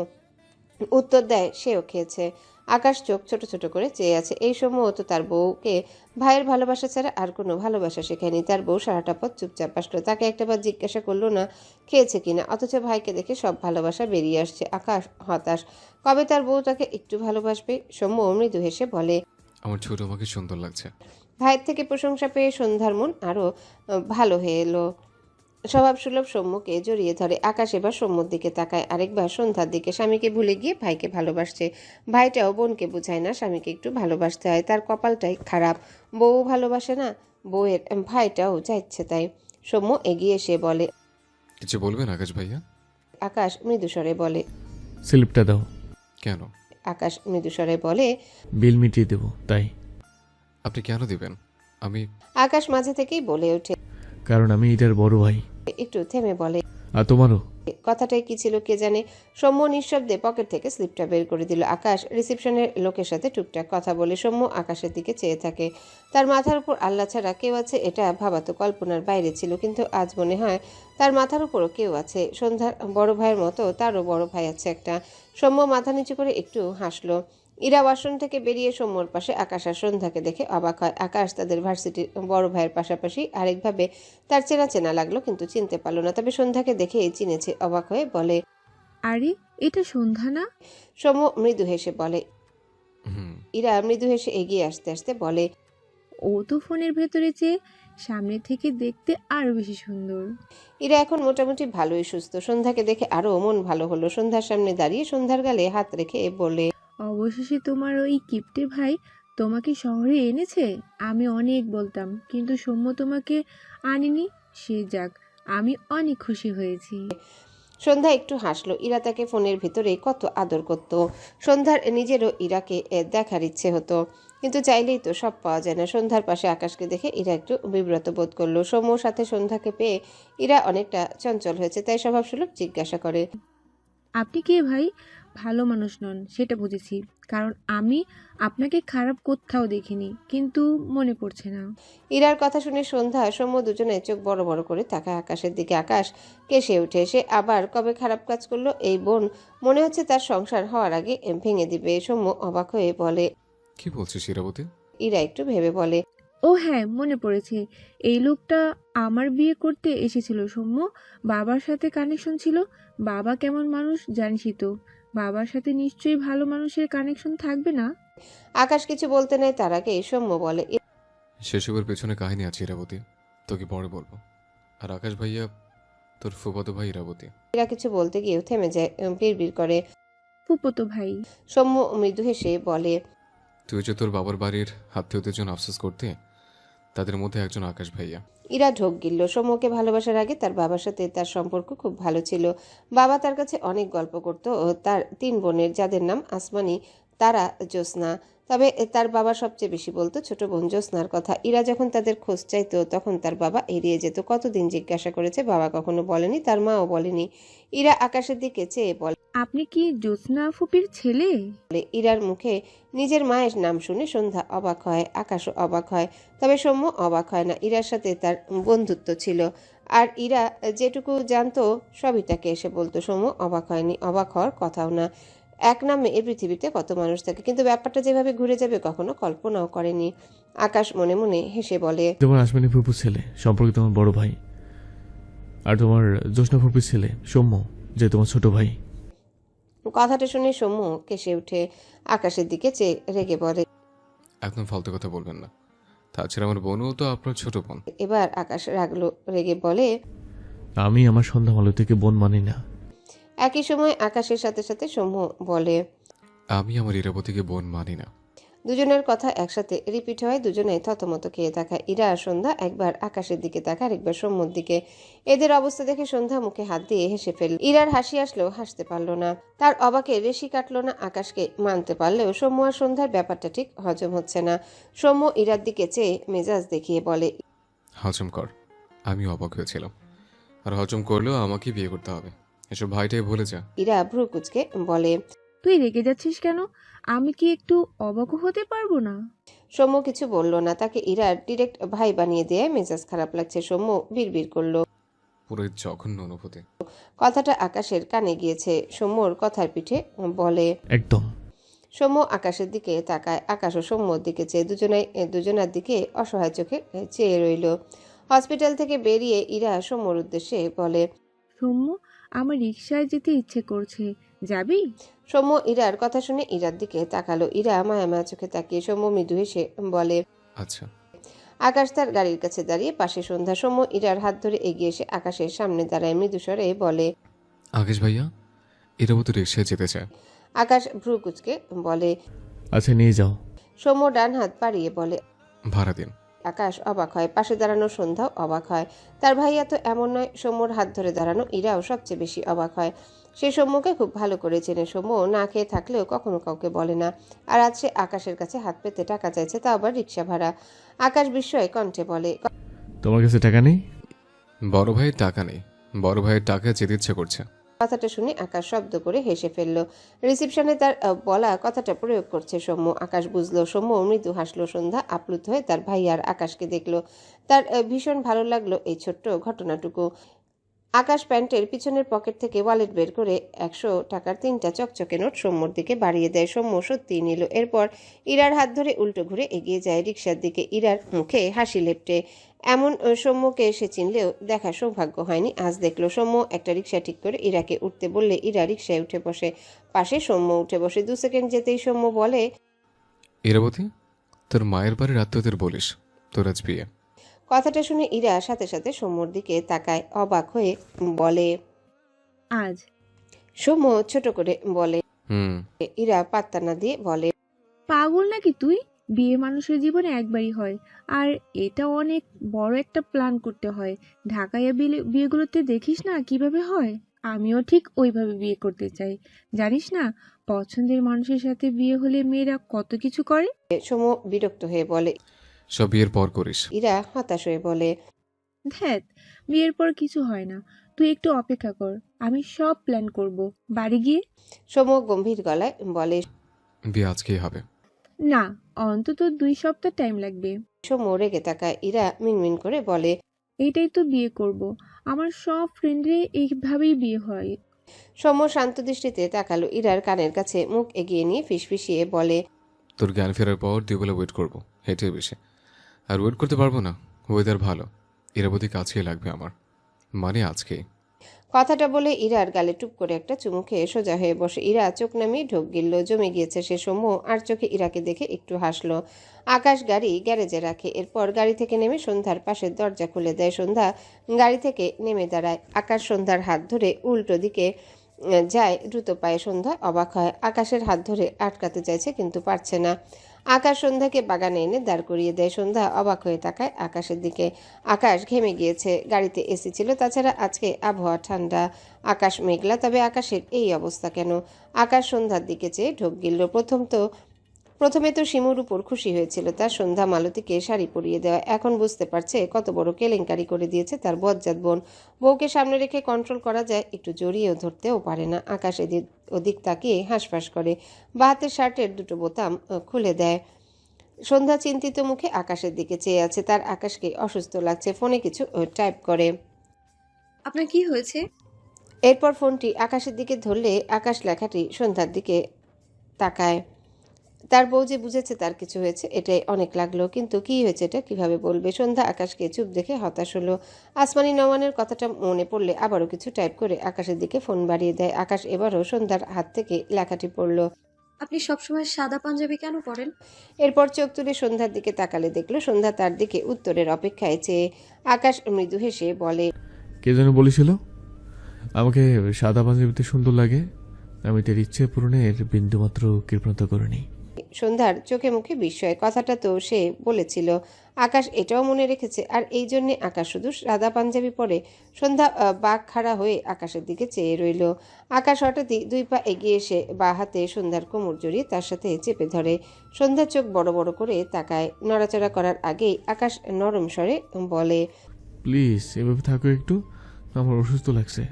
উত্তর দেয় সেও খেয়েছে। আকাশ চোখ ছোট ছোট করে চেয়ে আছে। এই সৌম্য তো তার বউকে ভাইয়ের ভালোবাসা ছাড়া আর কোনো ভালোবাসা শেখায়নি। তার বউ সারাটা পথ চুপচাপ আসলো, তাকে একটাবার জিজ্ঞাসা করলো না খেয়েছে কিনা। অথচ ভাইকে দেখে সব ভালোবাসা বেরিয়ে আসছে। আকাশ হতাশ। কবে তার বউ তাকে একটু ভালোবাসবে? সৌম্য মৃদু হেসে বলে, আমার ছোট আমাকে সুন্দর লাগছে। ভাইয়ের থেকে প্রশংসা পেয়ে সন্ধ্যার মন আরও ভালো হয়ে এলো। স্বভাবসুলভ সৌম্যকে জড়িয়ে ধরে। আকাশ এবার সৌম্যর দিকে তাকায়, আরেকবার সন্ধ্যার দিকে। স্বামীকে ভুলে গিয়ে ভাইকে ভালোবাসছে। ভাইটাও বোনকে বোঝায় না স্বামীকে একটু ভালোবাসতে হয়। তার কপালটাই খারাপ, বউ ভালোবাসে না, বউয়ের ভাইটাও চাইছে তাই। সৌম্য এগিয়ে এসে বলে, কিছু বলবেন আকাশ ভাইয়া? আকাশ মৃদুস্বরে বলে, স্লিপটা দাও। কেন? আকাশ মৃদুস্বরে বলে, বিল মিটিয়ে দেবো তাই। আপনি কেন দিবেন? আমি আকাশ মাঝে থেকেই বলে ওঠে। কারণ আমি এটার বড় ভাই। একটু থেমে বলে, আর তোমারও। কথাটাই কি ছিল কে জানে। সৌম্য নিঃশব্দে পকেট থেকে স্লিপটা বের করে দিল। আকাশ রিসেপশনের লোকের সাথে টুকটাক কথা বলে। সৌম্য আকাশের দিকে চেয়ে থাকে। তার মাথার উপর আল্লাহ ছাড়া কেউ আছে এটা ভাবা তো কল্পনার বাইরে ছিল, কিন্তু আজ মনে হয় তার মাথার উপরও কেউ আছে। সন্ধ্যার বড় ভাইয়ের মতো তারও বড় ভাই আছে একটা। সৌম্য মাথা নিচু করে একটু হাসলো। ইরা ওয়াশরুম থেকে বেরিয়ে সৌম্যর পাশে আকাশ আর সন্ধ্যাকে দেখে অবাক হয়। আকাশ তাদের ভার্সিটির বড় ভাইয়ের পাশাপাশি আরেকভাবে তার চেনা চেনা লাগলো, কিন্তু চিনতে পারলো না। তবে সন্ধ্যাকে দেখেই চিনেছে। অবাক হয়ে বলে, আরে এটা সন্ধ্যা না? সৌম্য মৃদু হেসে বলে। হুম ইরা মৃদু হেসে এগিয়ে আসতে আসতে বলে, ও তো ফোনের ভেতরে চেয়ে সামনে থেকে দেখতে আরো বেশি সুন্দর। ইরা এখন মোটামুটি ভালোই সুস্থ। সন্ধ্যাকে দেখে আরো মন ভালো হলো। সন্ধ্যার সামনে দাঁড়িয়ে সন্ধ্যার গালে হাত রেখে বলে, অবশেষে তোমার ওই কিপ্টে ভাই তোমাকে শহরে এনেছে। আমি অনেক বলতাম, কিন্তু সৌম্য তোমাকে আনেনি। সে যাক, আমি অনেক খুশি হয়েছি। সন্ধ্যা একটু হাসলো। ইরা তাকে ফোনের ভিতরে কত আদর করত। সন্ধ্যার নিজেরও ইরাকে দেখার ইচ্ছে হতো, কিন্তু চাইলেই তো সব পাওয়া যায় না। সন্ধ্যার পাশে আকাশকে দেখে ইরা একটু বিব্রত বোধ করলো। সৌম্যর সাথে সন্ধ্যাকে পেয়ে ইরা অনেকটা চঞ্চল হয়েছে, তাই স্বভাবসুলভ জিজ্ঞাসা করে, আপনি কে ভাই? ভালো মানুষ নন সেটা বুঝেছি, কারণ আমি আপনাকে খারাপ কোথাও দেখিনি, কিন্তু মনে পড়ছে না। ইরার কথা শুনে সন্ধ্যা সৌম্য দুজনে চোখ বড় বড় করে তাকায় আকাশের দিকে। আকাশ কেসে উঠে, সে আবার কবে খারাপ কাজ করলো এই বোন? মনে হচ্ছে তার সংসার হওয়ার আগে ভেঙে দিবে। সৌম্য অবাক হয়ে বলে। কি বলছিস ইরাবতী? ইরা একটু ভেবে বলে। ও হ্যাঁ, মনে পড়েছে। এই লোকটা আমার বিয়ে করতে এসেছিল সৌম্য। বাবার সাথে কানেকশন ছিল। বাবা কেমন মানুষ জানিসই তো। বাবার সাথে নিশ্চয়ই ভালো মানুষের কানেকশন থাকবে না? আকাশ কিছু বলতে নেই, তার আগে সৌম্য বলে। সেসবের পেছনে কাহিনী আছে ইরাবতী, তোকে পরে বলবো। আর আকাশ ভাইয়া তোর ফুফাতো ভাই ইরাবতী। ইরা কিছু বলতে গিয়েও থেমে যায়, বিড়বিড় করে। ফুপতো ভাই। সৌম্য মৃদু হেসে বলে। তুই যে তোর বাবার বাড়ির আত্মীয়দের জন্য আফসোস করতে, তাদের মধ্যে একজন আকাশ ভাইয়া। ইরা ঢোক গিলল। সৌম্যকে ভালোবাসার আগে তার বাবার সাথে তার সম্পর্ক খুব ভালো ছিল। বাবা তার কাছে অনেক গল্প করত ও তার 3 বোনের, যাদের নাম আসমানি, তারা, জ্যোৎস্না। তবে তার বাবা সবচেয়ে বেশি বলতো ছোট বোন জ্যোৎস্নার কথা। ইরা যখন তাদের খোঁজ চাইতো তখন তার বাবা এড়িয়ে যেত। কতদিন জিজ্ঞাসা করেছে, বাবা কখনো বলেনি, তার মাও বলেনি। ইরা আকাশের দিকে চেয়ে বলে। আপনি কি জ্যোৎস্না ফুপির ছেলে? ইরার মুখে নিজের মায়ের নাম শুনে সন্ধ্যা অবাক হয়, আকাশও অবাক হয়। তবে সৌম্য অবাক হয় না। ইরার সাথে তার বন্ধুত্ব ছিল, আর ইরা যেটুকু জানতো সবই তাকে এসে বলতো। সৌম্য অবাক হয়নি, অবাক হওয়ার কথাও না। এক নামে এই পৃথিবীতে কত মানুষ থাকে, কিন্তু ব্যাপারটা যেভাবে ঘুরে যাবে কখনো কল্পনাও করেনি। আকাশ মনে মনে হেসে বলে। তোমার আসমানি ফুপুর ছেলে সম্পর্কে তোমার বড় ভাই, আর তোমার জ্যোৎস্না ফুপির ছেলে সৌম্য, যে তোমার ছোট ভাই। কথাটা শুনে সৌম্য কেসে উঠে আকাশের দিকে চেয়ে রেগে বলে। একদম ফালতু কথা বলবেন না। তাছাড়া আমার বোনও তো আপনার ছোট বোন। এবার আকাশ রাগলো, রেগে বলে। আমি আমার সন্ধ্যা মালতীকে বোন মানি না। একই সময় আকাশের সাথে সাথে সৌম্য বলে। আমি আমার ইরাবতীকে বোন মানি না। দুজনের কথা একসাথে রিপিট হয়। দুজনেই থতমত খেয়ে তাকায়। ইরা আর সন্ধ্যা একবার আকাশের দিকে তাকায়, একবার সৌম্যর দিকে। এদের অবস্থা দেখে সন্ধ্যা মুখে হাত দিয়ে হেসে ফেলল। ইরার হাসি আসলেও হাসতে পারল না। তার অবাকে রেশি কাটল না। আকাশকে মানতে পারলেও সৌম্য আর সন্ধ্যার ব্যাপারটা ঠিক হজম হচ্ছে না। সৌম্য ইরার দিকে চেয়ে মেজাজ দেখিয়ে বলে। হজম কর। আমি অবাক হয়েছিলাম, আর হজম করলেও আমাকে বিয়ে করতে হবে। এসব ভাইটাই ভুলে যা। ইরা ভ্রু কুচকে বলে। তুই রেগে যাচ্ছিস কেন? আমি কি একটু অবাক হতে পারবো না? সৌম্য কিছু বলল না। তাকে ইরার ডিরেক্ট ভাই বানিয়ে দেয় মেজাজ খারাপ লাগছে। সৌম্য বিড়বিড় করলো। পুরো জঘন্য অনুভূতি। কথাটা আকাশের কানে গিয়েছে। সৌম্যর কথার পিঠে বলে। একদম। সৌম্য আকাশের দিকে তাকায়। আকাশ ও সৌম্যর দিকে চেয়ে দুজনার দিকে অসহায় চোখে চেয়ে রইল। হসপিটাল থেকে বেরিয়ে ইরা সৌম্যর উদ্দেশ্যে বলে। সৌম্য, আমার রিকশায় যেতে ইচ্ছে করছে, যাবি? সৌম্য ইরার কথা শুনে ইরার দিকে তাকালো। ইরা মায়া মায়া চোখে তাকিয়ে সৌম্য মৃদু হেসে বলে। আচ্ছা। আকাশ তার গাড়ির কাছে দাঁড়িয়ে, পাশে সন্ধ্যা। সৌম্য ইরার হাত ধরে এগিয়ে এসে আকাশের সামনে দাঁড়ায়, মৃদু স্বরে বলে। আকাশ ভাইয়া, ইরাবতী রিক্সায় যেতে চায়। আকাশ ভ্রু কুচকে বলে। আচ্ছা, নিয়ে যাও। সৌম্য ডান হাত বাড়িয়ে বলে। ভাড়া দিন। আকাশ অবাক হয়, পাশে দাঁড়ানো সন্ধ্যাও অবাক হয়। তার ভাইয়া তো এমন নয়। সৌম্যর হাত ধরে দাঁড়ানো ইরাও সবচেয়ে বেশি অবাক হয়। সে সৌম্যকে খুব ভালো করে চেনে। সৌম্য না খেয়ে থাকলেও কখনো কাউকে বলে না। আর আজ সে আকাশের কাছে হাত পেতে টাকা চাইছে, তা আবার রিক্সা ভাড়া। আকাশ বিস্ময়ে কণ্ঠে বলে। তোমার কাছে টাকা নেই? বড় ভাইয়ের টাকা নেই, বড় ভাইয়ের টাকা যেতে ইচ্ছে করছে। কথাটা শুনে আকাশ শব্দ করে হেসে ফেলল। রিসেপশনে তার বলা কথাটা প্রয়োগ করছে সৌম্য। আকাশ বুঝলো। সৌম্য মৃদু হাসলো। সন্ধ্যা আপ্লুত হয়ে তার ভাই আর আকাশকে দেখলো। তার ভীষণ ভালো লাগলো এই ছোট্ট ঘটনাটুকু। আকাশ প্যান্টের পিছনের পকেট থেকে ওয়ালেট বের করে 100 টাকার 3টা চকচকে নোট সৌম্যর দিকে বাড়িয়ে দেয়। সৌম্য সত্যিই নিল। এরপর ইরার হাত ধরে উল্টো ঘুরে এগিয়ে যায় রিক্সার দিকে। ইরার মুখে হাসি লেপটে। এমন সৌম্যকে সে চিনলেও দেখার সৌভাগ্য হয়নি। আজ দেখলো। সৌম্য একটা রিক্সা ঠিক করে ইরাকে উঠতে বললে ইরা রিক্সায় উঠে বসে। পাশে সৌম্য উঠে বসে। 2 সেকেন্ড যেতেই সৌম্য বলে। ইরাবতী, তোর মায়ের বাড়ির আত্মীয়দের বলিস তোর আজ বিয়ে। কথাটা শুনে ইরা সাথে সাথে সৌম্যর দিকে তাকায়, অবাক হয়ে বলে। আজ? সৌম্য ছোট করে বলে। হুম। ইরা পাত্তা না দিয়ে বলে। পাগল নাকি তুই? বিয়ে মানুষের জীবনে একবারই হয়, আর এটা অনেক বড় একটা প্ল্যান করতে হয়। ঢাকায় বিয়েগুলোতে দেখিস না কিভাবে হয়? আমিও ঠিক ওইভাবে বিয়ে করতে চাই। জানিস না, পছন্দের মানুষের সাথে বিয়ে হলে মেয়েরা কত কিছু করে। সৌম্য বিরক্ত হয়ে বলে। সব বিয়ের পর করিস। ইরা হতাশ হয়ে বলে। ধ্যাত, বিয়ের পর কিছু হয় না। তুই একটু অপেক্ষা কর, আমি সব প্ল্যান করব বাড়ি গিয়ে। সৌম্য গম্ভীর গলায় বলে। বিয়ে আজকেই হবে। না, অন্তত 2 সপ্তাহ টাইম লাগবে। সৌম্য রেগে তাকায়। ইরা মিনমিন করে বলে, এইটাই তো বিয়ে করব। আমার সব ফ্রেন্ডরে এইভাবেই বিয়ে হয়। সৌম্য শান্ত দৃষ্টিতে তাকালো ইরার কানের কাছে, মুখ এগিয়ে নিয়ে ফিসফিসিয়ে বলে, তোর জ্ঞান ফেরার পর 2 বেলা ওয়েট করবো, হেঁটে বেশি। আর ওয়েট করতে পারবো না, ওয়েদার ভালো, ইরাবতী কাছেই লাগবে আমার, মানে আজকেই। কথাটা বলে ইরার গালে টুপ করে একটা চুমু খেয়ে সোজা হয়ে বসে। ইরা চোখ নামিয়ে ঢোক গিলল। জমে গিয়েছে সে। সৌম্য আর চোখে ইরাকে দেখে একটু হাসলো। আকাশ গাড়ি গ্যারেজে রাখে। এরপর গাড়ি থেকে নেমে সন্ধ্যার পাশের দরজা খুলে দেয়। সন্ধ্যা গাড়ি থেকে নেমে দাঁড়ায়। আকাশ সন্ধ্যার হাত ধরে উল্টো দিকে যায় দ্রুত পায়ে। সন্ধ্যা অবাক হয়। আকাশের হাত ধরে আটকাতে চাইছে কিন্তু পারছে না। আকাশ সন্ধ্যাকে বাগানে এনে দাঁড় করিয়ে দেয়। সন্ধ্যা অবাক হয়ে তাকায় আকাশের দিকে। আকাশ ঘেমে গিয়েছে। গাড়িতে এসি ছিল, তাছাড়া আজকে আবহাওয়া ঠান্ডা। আকাশ মেঘলা, তবে আকাশের এই অবস্থা কেন? আকাশ সন্ধ্যার দিকে চেয়ে ঢোক গিলল। প্রথমে তো শিমুর উপর খুশি হয়েছিল তার সন্ধ্যা মালতীকে শাড়ি পরিয়ে দেওয়া। এখন বুঝতে পারছে কত বড় কেলেঙ্কারি করে দিয়েছে তার বজ্জাত বোন। বউকে সামনে রেখে কন্ট্রোল করা যায়, একটু জড়িয়েও ধরতেও পারে না। আকাশ এদিক ওদিক তাকিয়ে হাঁসফাঁস করে। বাঁ হাতের শার্টের দুটো বোতাম খুলে দেয়। সন্ধ্যা চিন্তিত মুখে আকাশের দিকে চেয়ে আছে। তার আকাশকে অসুস্থ লাগছে। ফোনে কিছু টাইপ করে। আপনার কি হয়েছে? এরপর ফোনটি আকাশের দিকে ধরলে আকাশ লেখাটি সন্ধ্যার দিকে তাকায়। তার বউ যে বুঝেছে তার কিছু হয়েছে, এটাই অনেক লাগলো। কিন্তু কি হয়েছে এটা কিভাবে বলবে? সন্ধ্যা আকাশকে চুপ দেখে হতাশ হলো। আসমানি নওয়ানের কথাটা মনে পড়লে আবারও কিছু টাইপ করে আকাশের দিকে ফোন বাড়িয়ে দেয়। আকাশ এবারও সন্ধ্যার হাত থেকে লেখাটি পড়ল। আপনি সবসময় সাদা পাঞ্জাবি কেন পরেন? এরপর চোখ তুলে সন্ধ্যার দিকে তাকালে দেখলো সন্ধ্যা তার দিকে উত্তরের অপেক্ষায় চেয়ে। আকাশ মৃদু হেসে বলে, কে যেন বলেছিল আমাকে সাদা পাঞ্জাবিতে সুন্দর লাগে। আমি তার ইচ্ছে পূরণের বিন্দুমাত্র কৃপণতা করিনি। সন্ধ্যার চোখে মুখে বিস্ময়। কথাটা তো সে বলেছিল। আকাশ এটাও মনে রেখেছে। আর এই জন্যে আকাশ শুধু সাদা পাঞ্জাবি পরে? সন্ধ্যা বাঘ খাড়া হয়ে আকাশের দিকে চেয়ে রইল। আকাশ হঠাৎই 2 পা এগিয়ে এসে বা হাতে সন্ধ্যার কোমর জড়িয়ে তার সাথে চেপে ধরে। সন্ধ্যার চোখ বড় বড় করে তাকায়। নড়াচড়া করার আগেই আকাশ নরম স্বরে বলে, প্লিজ এভাবে থাকো একটু, আমার অসুস্থ লাগছে।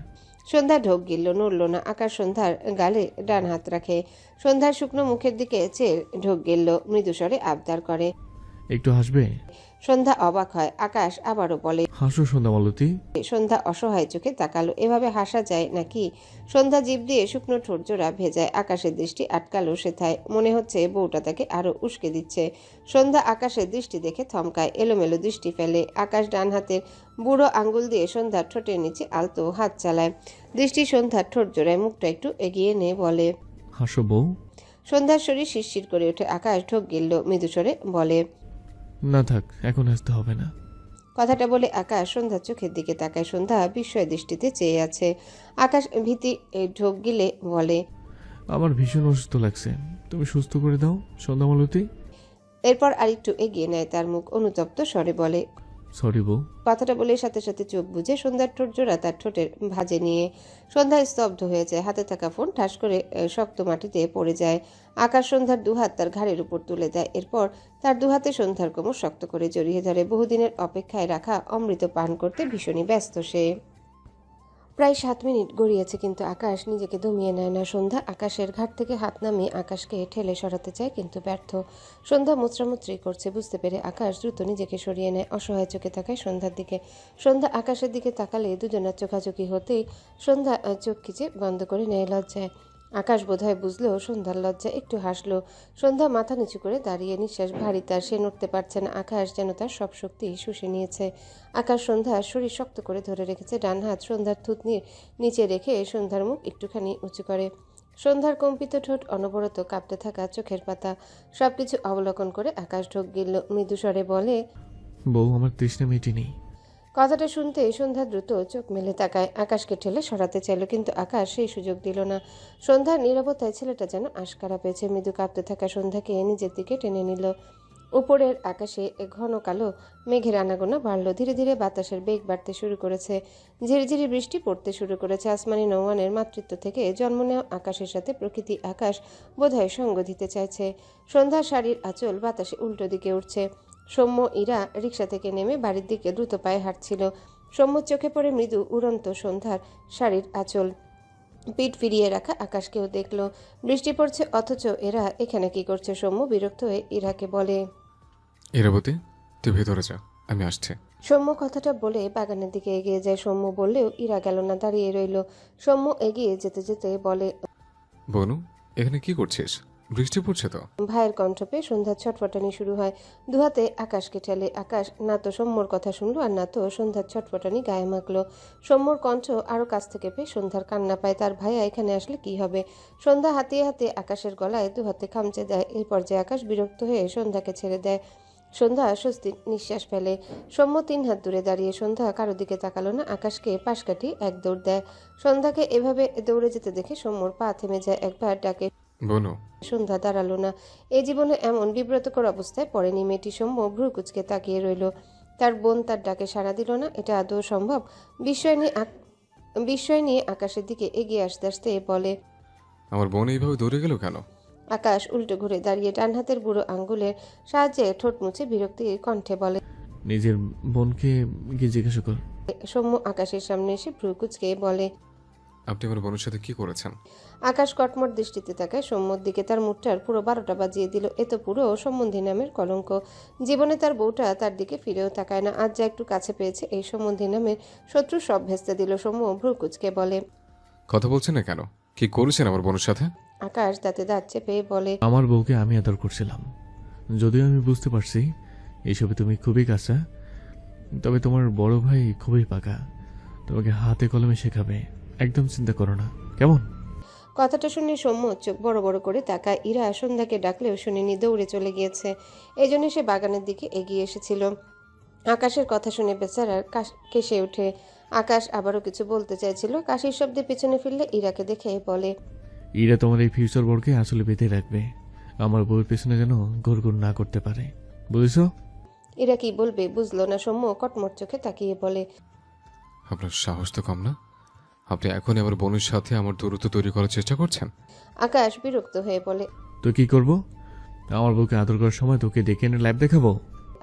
সন্ধ্যা ঢোক গিলল, নড়ল না। আকাশ সন্ধ্যার গালে ডান হাত রাখে। সন্ধ্যার শুকনো মুখের দিকে চেয়ে ঢোক গিলল, মৃদুস্বরে আবদার করে। একটু হাসবে? সন্ধ্যা অবাক হয়। আকাশ আবারও বলে। হাসো সন্ধ্যা মালতী। সন্ধ্যা অসহায় চোখে তাকালো। এভাবে হাসা যায় নাকি? সন্ধ্যা জিভ দিয়ে শুকনো ঠোঁট জোড়া ভেজায়। আকাশের দৃষ্টি আটকালো সেথায়। মনে হচ্ছে বউটা তাকে আরো উস্কে দিচ্ছে। সন্ধ্যা আকাশের দৃষ্টি দেখে থমকায়, এলোমেলো দৃষ্টি ফেলে। আকাশ ডান হাতের বুড়ো আঙ্গুল দিয়ে সন্ধ্যার ঠোঁটের নিচে আলতো হাত চালায়। দৃষ্টি সন্ধ্যার ঠোঁট জোড়ায়, মুখটা একটু এগিয়ে নে বলে। হাসো বউ। সন্ধ্যার শরীর শিরশির করে ওঠে। আকাশ ঢোক গিলল, মৃদুস্বরে বলে, না থাক, এখন হাসতে হবে না। কথাটা বলে আকাশ সন্ধ্যার চোখের দিকে তাকায়। সন্ধ্যা বিস্ময় দৃষ্টিতে চেয়ে আছে। আকাশ ভীতি ঢোক গিলে বলে, আমার ভীষণ অসুস্থ লাগছে, তুমি সুস্থ করে দাও সন্ধ্যা মালতী। এরপর আরেকটু এগিয়ে নেয়। তার মুখ অনুতপ্ত স্বরে বলে, সরি বউ। কথাটা বলে সাথে সাথে চোখ বুজে সন্ধ্যার ঠোঁট জোড়া তার ঠোঁটের ভাঁজে নিয়ে। সন্ধ্যা স্তব্ধ হয়ে যায়। হাতে থাকা ফোন ঠাস করে শক্ত মাটিতে পড়ে যায়। আকাশ সন্ধ্যার দুহাত তার ঘাড়ের উপর তুলে দেয়। এরপর তার দুহাতে সন্ধ্যার কোমর শক্ত করে জড়িয়ে ধরে। বহুদিনের অপেক্ষায় রাখা অমৃত পান করতে ভীষণই ব্যস্ত সে। প্রায় 7 মিনিট গড়িয়েছে, কিন্তু আকাশ নিজেকে দমিয়ে নেয় না। সন্ধ্যা আকাশের ঘাট থেকে হাত নামিয়ে আকাশকে ঠেলে সরাতে চায়, কিন্তু ব্যর্থ। সন্ধ্যা মুচড়ামুচড়ি করছে। বুঝতে পেরে আকাশ দ্রুত নিজেকে সরিয়ে নেয়। অসহায় চোখে তাকায় সন্ধ্যার দিকে। সন্ধ্যা আকাশের দিকে তাকালে দুজনের চোখাচোখি হতেই সন্ধ্যা চোখ খিচে বন্ধ করে নেয় লজ্জায়। আকাশ বোধহয় বুঝলো সন্ধ্যার লজ্জা, একটু হাসলো। সন্ধ্যা মাথা নিচু করে দাঁড়িয়ে, নিঃশ্বাস ভারী তার। সে নড়তে পারছে না। আকাশ যেন তার সব শক্তি শুষে নিয়েছে। আকাশ সন্ধ্যার শরীর শক্ত করে ধরে রেখেছে। ডান হাত সন্ধ্যার থুতনির নিচে রেখে সন্ধ্যার মুখ একটুখানি উঁচু করে। সন্ধ্যার কম্পিত ঠোঁট অনবরত কাঁপতে থাকা চোখের পাতা সবকিছু অবলোকন করে আকাশ ঢোক গিলল, মৃদুস্বরে বলে, বউ আমার তৃষ্ণা মেটেনি। কথাটা শুনতে সন্ধ্যা দ্রুত চোখ মেলে তাকায়। আকাশকে ঠেলে সরাতে চাইল, কিন্তু আকাশ সেই সুযোগ দিল না। সন্ধ্যার নীরবতায় ছেলেটা যেন আশকারা পেয়েছে। মৃদু কাঁপতে থাকা সন্ধ্যাকে নিজের দিকে টেনে নিল। উপরের আকাশে ঘন কালো মেঘের আনাগোনা বাড়ল। ধীরে ধীরে বাতাসের বেগ বাড়তে শুরু করেছে। ঝিরিঝিরি বৃষ্টি পড়তে শুরু করেছে। আসমানি নওয়ানের মাতৃত্ব থেকে জন্ম নেওয়া আকাশের সাথে প্রকৃতি আকাশ বোধহয় সঙ্গ দিতে চাইছে। সন্ধ্যার শাড়ির আঁচল বাতাসে উল্টো দিকে উঠছে। সৌম্য ইরা রিকশা থেকে নেমে বাড়ির দিকে দ্রুত পায়ে হাঁটছিল। সৌম্যর চোখে পড়ে মৃদু উড়ন্ত সন্ধ্যার শাড়ির আঁচল। পিঠ ফিরিয়ে রাখা আকাশকেও দেখলো। বৃষ্টি পড়ছে অথচ এরা এখানে কি করছে? সৌম্য বিরক্ত হয়ে ইরাকে বলে। ইরাবতী, তুই ভেতরে যা, আমি আসছি। সৌম্য কথাটা বলে বাগানের দিকে এগিয়ে যায়। সৌম্য বললেও ইরা গেল না, দাঁড়িয়ে রইল। সৌম্য এগিয়ে যেতে যেতে বলে, বনু, এখানে কি করছিস? বৃষ্টি পড়ছে তো। ভাইয়ের কণ্ঠ পেয়ে সন্ধ্যার ছটফটানি শুরু হয়। দুহাতে আকাশকে ঠেলে। আকাশ না তো সৌম্যর কথা শুনলো আর না তো সন্ধ্যার ছটফটানি গায়ে মাখলো। সৌম্যর কণ্ঠ আরো কাছ থেকে পেয়ে সন্ধ্যার কান্না পায়। তার ভাইয়া এখানে আসলে কি হবে? সন্ধ্যা হাতিয়ে হাতে আকাশের গলায় দুহাতে খামচে দেয়। এই পর্যায়ে আকাশ বিরক্ত হয়ে সন্ধ্যাকে ছেড়ে দেয়। সন্ধ্যা স্বস্তির নিঃশ্বাস ফেলে। সৌম্য 3 হাত দূরে দাঁড়িয়ে। সন্ধ্যা কারো দিকে তাকালো না, আকাশকে পাশ কাটিয়ে এক দৌড় দেয়। সন্ধ্যাকে এভাবে দৌড়ে যেতে দেখে সৌম্যর পা থেমে যায়। একবার ডাকে বনু, সন্ধ্যা দাঁড়ালো না। এই জীবনে এমন বিব্রতকর অবস্থায় পড়েনি মেয়েটি। সৌম্য ভ্রু কুচকে তাকিয়ে রইল। তার বোন তার ডাকে সাড়া দিল না, এটা আদৌ সম্ভব? বিস্ময় নিয়ে আকাশের দিকে এগিয়ে আসতে আসতে বলে। আমার বোন এইভাবে দৌড়ে গেল কেন? আকাশ উল্টো ঘুরে দাঁড়িয়ে ডান হাতের বুড়ো আঙ্গুলের সাহায্যে ঠোঁট মুছে বিরক্তির কণ্ঠে বলে। নিজের বোনকে গিয়ে জিজ্ঞাসা কর। সৌম্য আকাশের সামনে এসে ভ্রু কুচকে বলে। আপনি আমার বোনের সাথে কি করেছেন? আকাশ কটমট দৃষ্টিতে তাকায় সৌম্যর দিকে। তার মুখটার পুরো 12টা বাজিয়ে দিল। এ তো পুরো সম্বন্ধী নামের কলঙ্ক। জীবনে তার বউটা তার দিকে ফিরেও তাকায় না। আজ যা একটু কাছে পেয়েছে, এই সম্বন্ধী নামের শত্রু সব ভেস্তে দিল। সৌম্য ভ্রু কুচকে বলে। কথা বলছেন না কেন? কি করেছেন আমার বোনের সাথে? আকাশ দাঁতে দাঁত চেপে বলে। আমার বউকে আমি আদর করছিলাম, যদিও আমি বুঝতে পারছি এইসবে তুমি খুবই কাঁচা, তবে তোমার বড় ভাই খুবই পাকা, তোমাকে হাতে কলমে শেখাবে, একদম চিন্তা করো না, কেমন? কথাটা শুনে সৌম্য চোখ বড় বড় করে তাকায়। ইরা সন্ধ্যাকে ডাকলেও শুনেনি, দৌড়ে চলে গিয়েছে। এই জন্য সে বাগানের দিকে এগিয়ে এসেছিল। আকাশের কথা শুনে বেচারার কেসে ওঠে। আকাশ আবারও কিছু বলতে চাইছিল, কাশির শব্দে পেছনে ফিরলে ইরাকে দেখে বলে। এরা তোমার এই ফিউচার বরকে আসলে বেঁধে রাখবে, আমার বউয়ের পেছনে যেন ঘুরঘুর না করতে পারে, বুঝেছো? ইরা কি বলবে বুঝলো না। সৌম্য কটমট চোখে তাকিয়ে বলে। আপনার সাহস তো কম না? আপনি এখনই আমার বোনের সাথে আমার দূরত্ব তৈরি করার চেষ্টা করছেন? আকাশ বিরক্ত হয়ে বলে। তো কি করব? আমার বউকে আদর করার সময় তোকে ডেকে এনে লাইভ দেখাবো?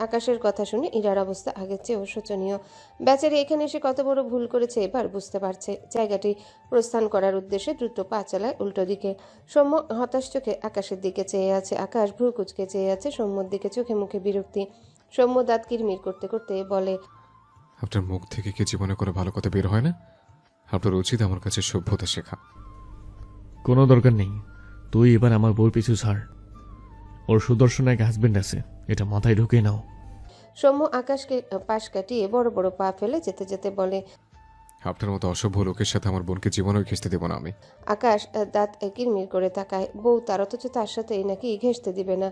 আকাশের কথা শুনে ইরার অবস্থা আগের চেয়েও শোচনীয়। বেচারি এখানে এসে কত বড় ভুল করেছে এবার বুঝতে পারছে। জায়গাটি প্রস্থান করার উদ্দেশ্যে দ্রুত পা চালায় উল্টো দিকে। সৌম্য হতাশ চোখে আকাশের দিকে চেয়ে আছে। আকাশ ভ্রু কুচকে চেয়ে আছে সৌম্যর দিকে, চোখে মুখে বিরক্তি। সৌম্য দাঁত কিরমির করতে করতে বলে। আপনার মুখ থেকে কি জীবনে করে ভালো কথা বের হয় না? আপনার উচিত আমার কাছে সভ্যতা শেখা। কোনো দরকার নেই, তুই এবার আমার বউর পিছু ছাড়। ওর সুদর্শন এক হাজবেন্ড আছে, এটা মাথায় ঢুকে নাও। সৌম্য আকাশকে পাশ কাটিয়ে বড় বড় পা ফেলে যেতে যেতে বলে। আপনার মতো অসভ্য লোকের সাথে আমার বোনকে জীবনেও ঘেঁষতে দেব না আমি। আকাশ দাঁত কিরমির করে তাকায়। বউ তার, অথচ তার সাথেই নাকি ঘেঁষতে দিবে না।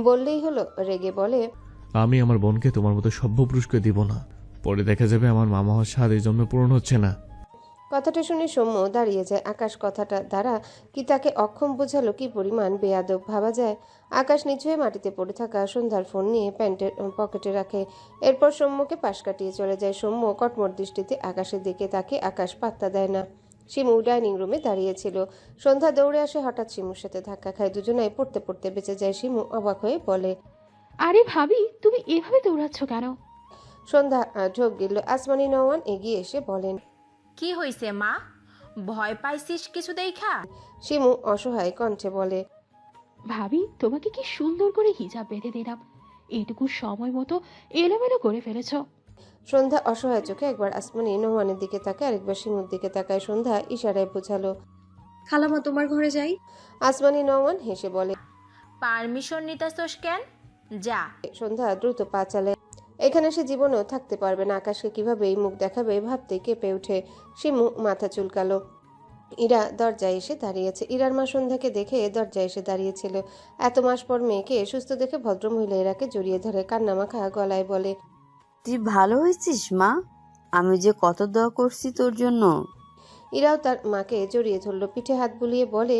বললেই হলো। রেগে বলে। আমি আমার বোনকে তোমার মতো সভ্য পুরস্কার দিব না, পরে দেখা যাবে আমার মামা হওয়ার স্বাদ এই জন্মে পূরণ হচ্ছে না। কথাটা শুনে সৌম্য দাঁড়িয়ে যায়। আকাশ কথাটা দ্বারা কি তাকে অক্ষম বোঝালো? কি পরিমাণ বেয়াদব ভাবা যায়। আকাশ নিচু হয়ে মাটিতে পড়ে থাকা সন্ধ্যার ফোন নিয়ে প্যান্টের পকেটে রাখে। এরপর সৌম্যকে পাশ কাটিয়ে চলে যায়। সৌম্য কটমট দৃষ্টিতে আকাশের দিকে তাকে। আকাশ পাত্তা দেয় না। শিমু ডাইনিং রুমে দাঁড়িয়েছিল। সন্ধ্যা দৌড়ে আসে, হঠাৎ শিমুর সাথে ধাক্কা খায়। দুজনাই পড়তে পড়তে বেঁচে যায়। শিমু অবাক হয়ে বলে। আরে ভাবি, তুমি এভাবে দৌড়াচ্ছ কেন? সন্ধ্যা ঢোক গিলল। আসমানি নওয়ান এগিয়ে এসে বলেন। কি হইছে মা? ভয় পাইছিস কিছু দেখা? শিমু অসহায় কণ্ঠে বলে। ভাবি, তোমাকে কি সুন্দর করে হিজাব বেঁধে দিলাম, এইটুকু সময় মতো এলোমেলো করে ফেলেছ। সন্ধ্যা অসহায় চোখে একবার আসমানি নোহানের দিকে তাকায়, আরেকবার শিমুর দিকে তাকায়। সন্ধ্যা ইশারায় বোঝালো। খালামা তোমার ঘরে যাই। আসমানি নোহান হেসে বলে। পারমিশন নিতেছস কেন? যা। সন্ধ্যা দ্রুত পা চালে। এখানে সে জীবনেও থাকতে পারবে না। আকাশকে কিভাবে এই মুখ দেখাবে ভাবতে কেঁপে ওঠে। শিমু মাথা চুলকালো। ইরা দরজায় এসে দাঁড়িয়েছে। ইরার মা সন্ধ্যাকে দেখে দরজায় এসে দাঁড়িয়েছিল। এত মাস পর মেয়েকে সুস্থ দেখে ভদ্রমহিলা ইরাকে জড়িয়ে ধরে কান্নামাখা গলায় বলে। তুই ভালো হয়েছিস মা, আমি যে কত দোয়া করছি তোর জন্য। ইরাও তার মাকে জড়িয়ে ধরল, পিঠে হাত বুলিয়ে বলে।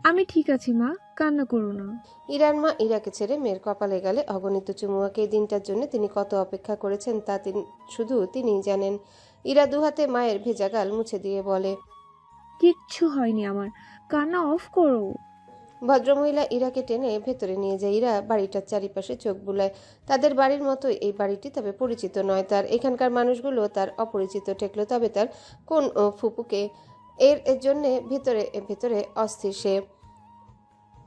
আমি ঠিক আছি মা, কান্না করো না। ইরার মা ইরাকে ছেড়ে মেয়ের কপালে গালে অগণিত চুমুয়াকে। এই দিনটার জন্য তিনি কত অপেক্ষা করেছেন তা শুধু তিনিই জানেন। ইরা দুহাতে মায়ের ভেজা গাল মুছে দিয়ে বলে। কিচ্ছু হয়নি আমার, কান্না অফ করো। ভদ্রমহিলা ইরাকে টেনে ভেতরে নিয়ে যায়। ইরা বাড়িটার চারিপাশে চোখ বুলায়। তাদের বাড়ির মতোই এই বাড়িটি, তবে পরিচিত নয় তার। এখানকার মানুষগুলো তার অপরিচিত ঠেকলো। তবে তার কোন ফুপুকে এর জন্যে ভিতরে ভিতরে অস্থির সে।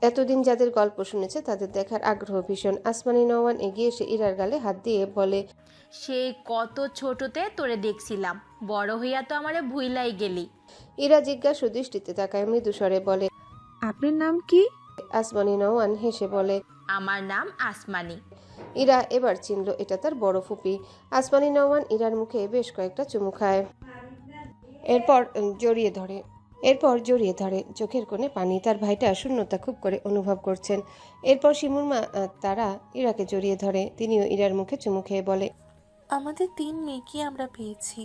এতদিন যাদের গল্প শুনেছে তাদের দেখার আগ্রহ ভীষণ। আসমানি নওয়ান এগিয়ে এসে ইরার গালে হাত দিয়ে বলে, সেই কত ছোটতে তোরে দেখছিলাম, বড় হইয়া তো আমারে ভুইলাই গেলি। ইরা জিজ্ঞাসু দৃষ্টিতে তাকায়, মৃদু স্বরে বলে, আপনার নাম কি? আসমানি নওয়ান হেসে বলে, আমার নাম আসমানি। ইরা এবার চিনল এটা তার বড় ফুপি। আসমানি নওয়ান ইরার মুখে বেশ কয়েকটা চুমু খায়, এরপর জড়িয়ে ধরে চোখের কোণে পানি। তার ভাইটা শূন্যতা খুব করে অনুভব করছেন। এরপর শিমুর মা তারা ইরাকে জড়িয়ে ধরে, তিনিও ইরার মুখে চুমু খেয়ে বলে, আমাদের 3 মেয়েকে আমরা পেয়েছি,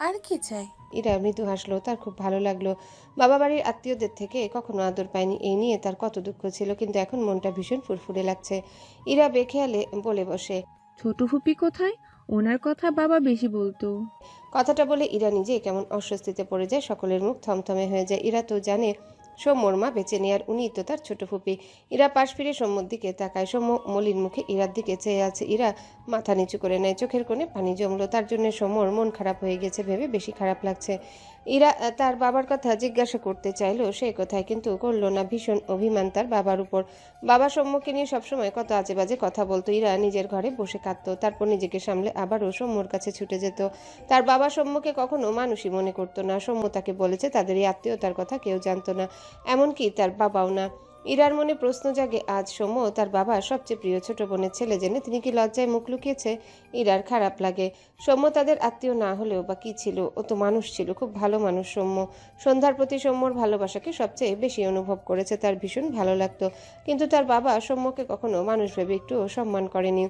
আর কি চাই? ইরা মৃদু হাসলো, তার খুব ভালো লাগলো। বাবা বাড়ির আত্মীয়দের থেকে কখনো আদর পায়নি, এই নিয়ে তার কত দুঃখ ছিল, কিন্তু এখন মনটা ভীষণ ফুরফুরে লাগছে। ইরা বেখেয়ালে বলে বসে, ছোট ফুপি কোথায়? ওনার কথা বাবা বেশি বলতো। কথাটা বলে ইরা নিজেই কেমন অস্বস্তিতে পড়ে যায়, সকলের মুখ থমথমে হয়ে যায়। ইরা তো জানে সৌম্যর মা বেঁচে নেই, আর উনিই তো তার ছোট ফুপি। ইরা পাশ ফিরে সৌম্যর দিকে তাকায়, সৌম্য মলিন মুখে ইরার দিকে চেয়ে আছে। ইরা মাথা নিচু করে নেয়, চোখের কোণে পানি জমলো। তার জন্য সৌম্যর মন খারাপ হয়ে গেছে ভেবে বেশি খারাপ লাগছে। ইরা তার বাবার কথা জিজ্ঞাসা করতে চাইলো সে কোথায়, কিন্তু করলো না। ভীষণ অভিমান তার বাবার উপর। বাবা সৌম্যকে নিয়ে সবসময় কত আজে বাজে কথা বলতো। ইরা নিজের ঘরে বসে কাঁদতো, তারপর নিজেকে সামলে আবারও সৌম্যর কাছে ছুটে যেত। তার বাবা সৌম্যকে কখনো মানুষই মনে করতো না। সৌম্য তাকে বলেছে তাদের এই আত্মীয়তার কথা কেউ জানতো না, এমনকি তার বাবাও না। ইরার মনে প্রশ্ন জাগে, আজ সৌম্য তার বাবার সবচেয়ে প্রিয় ছোট বোনের ছেলে জেনে তিনি কি লজ্জায় মুখ লুকিয়েছে? ইরার খারাপ লাগে। সৌম্য তাদের আত্মীয় না হলেও বা কি ছিল, ও তো মানুষ ছিল, খুব ভালো মানুষ সৌম্য। সন্ধ্যার প্রতি সৌম্যর ভালোবাসাকে সবচেয়ে বেশি অনুভব করেছে, তার ভীষণ ভালো লাগতো। কিন্তু তার বাবা সৌম্যকে কখনো মানুষ ভেবে একটুও সম্মান করেনি।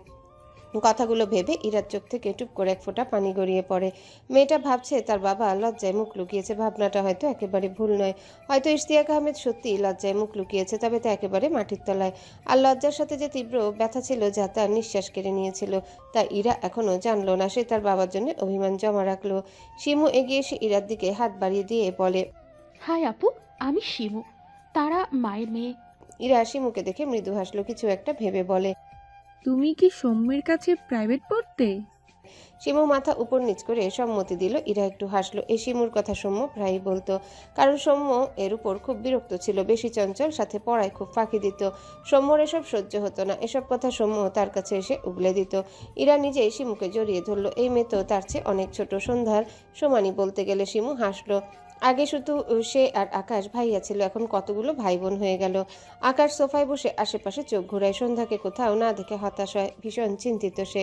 কথাগুলো ভেবে ইরার চোখ থেকে টুপ করে এক ফোঁটা পানি গড়িয়ে পড়ে। মেয়েটা ভাবছে তার বাবা লজ্জায় মুখ লুকিয়েছে। ভাবনাটা হয়তো একেবারে ভুল নয়। হয়তো ইশতিয়াক আহমেদ সত্যিই লজ্জায় মুখ লুকিয়েছে, তবে তা একেবারে মাটির তলায়। আর লজ্জার সাথে যে তীব্র ব্যথা ছিল যা তার নিঃশ্বাস কেড়ে নিয়েছিল, তা ইরা এখনো জানলো না। সে তার বাবার জন্য অভিমান জমা রাখলো। শিমু এগিয়ে এসে ইরার দিকে হাত বাড়িয়ে দিয়ে বলে, হাই আপু, আমি শিমু, তারা মায়ের মেয়ে। ইরা শিমুকে দেখে মৃদু হাসলো, কিছু একটা ভেবে বলে, তুমি কি সৌম্যের কাছে প্রাইভেট পড়তে? শিমু মাথা উপর নিচ করে সম্মতি দিল। ইরা একটু হাসলো। এই শিমুর কথা সৌম্য প্রায়ই বলতো, কারণ সৌম্য এর উপর খুব বিরক্ত ছিল, বেশি চঞ্চল, সাথে পড়ায় খুব ফাঁকি দিত। সৌম্যর এসব সহ্য হতো না, এসব কথা সৌম্য তার কাছে এসে উগলে দিত। ইরা নিজেই শিমুকে জড়িয়ে ধরলো। এই মেয়ে তো তার চেয়ে অনেক ছোট, সন্ধ্যার সমানই বলতে গেলে। শিমু হাসলো। আগে শুধু সে আর আকাশ ভাইয়া ছিল, এখন কতগুলো ভাই বোন হয়ে গেল। আকাশ সোফায় বসে আশেপাশে চোখ ঘুরায়, সন্ধ্যাকে কোথাও না দেখে হতাশ হয়, ভীষণ চিন্তিত সে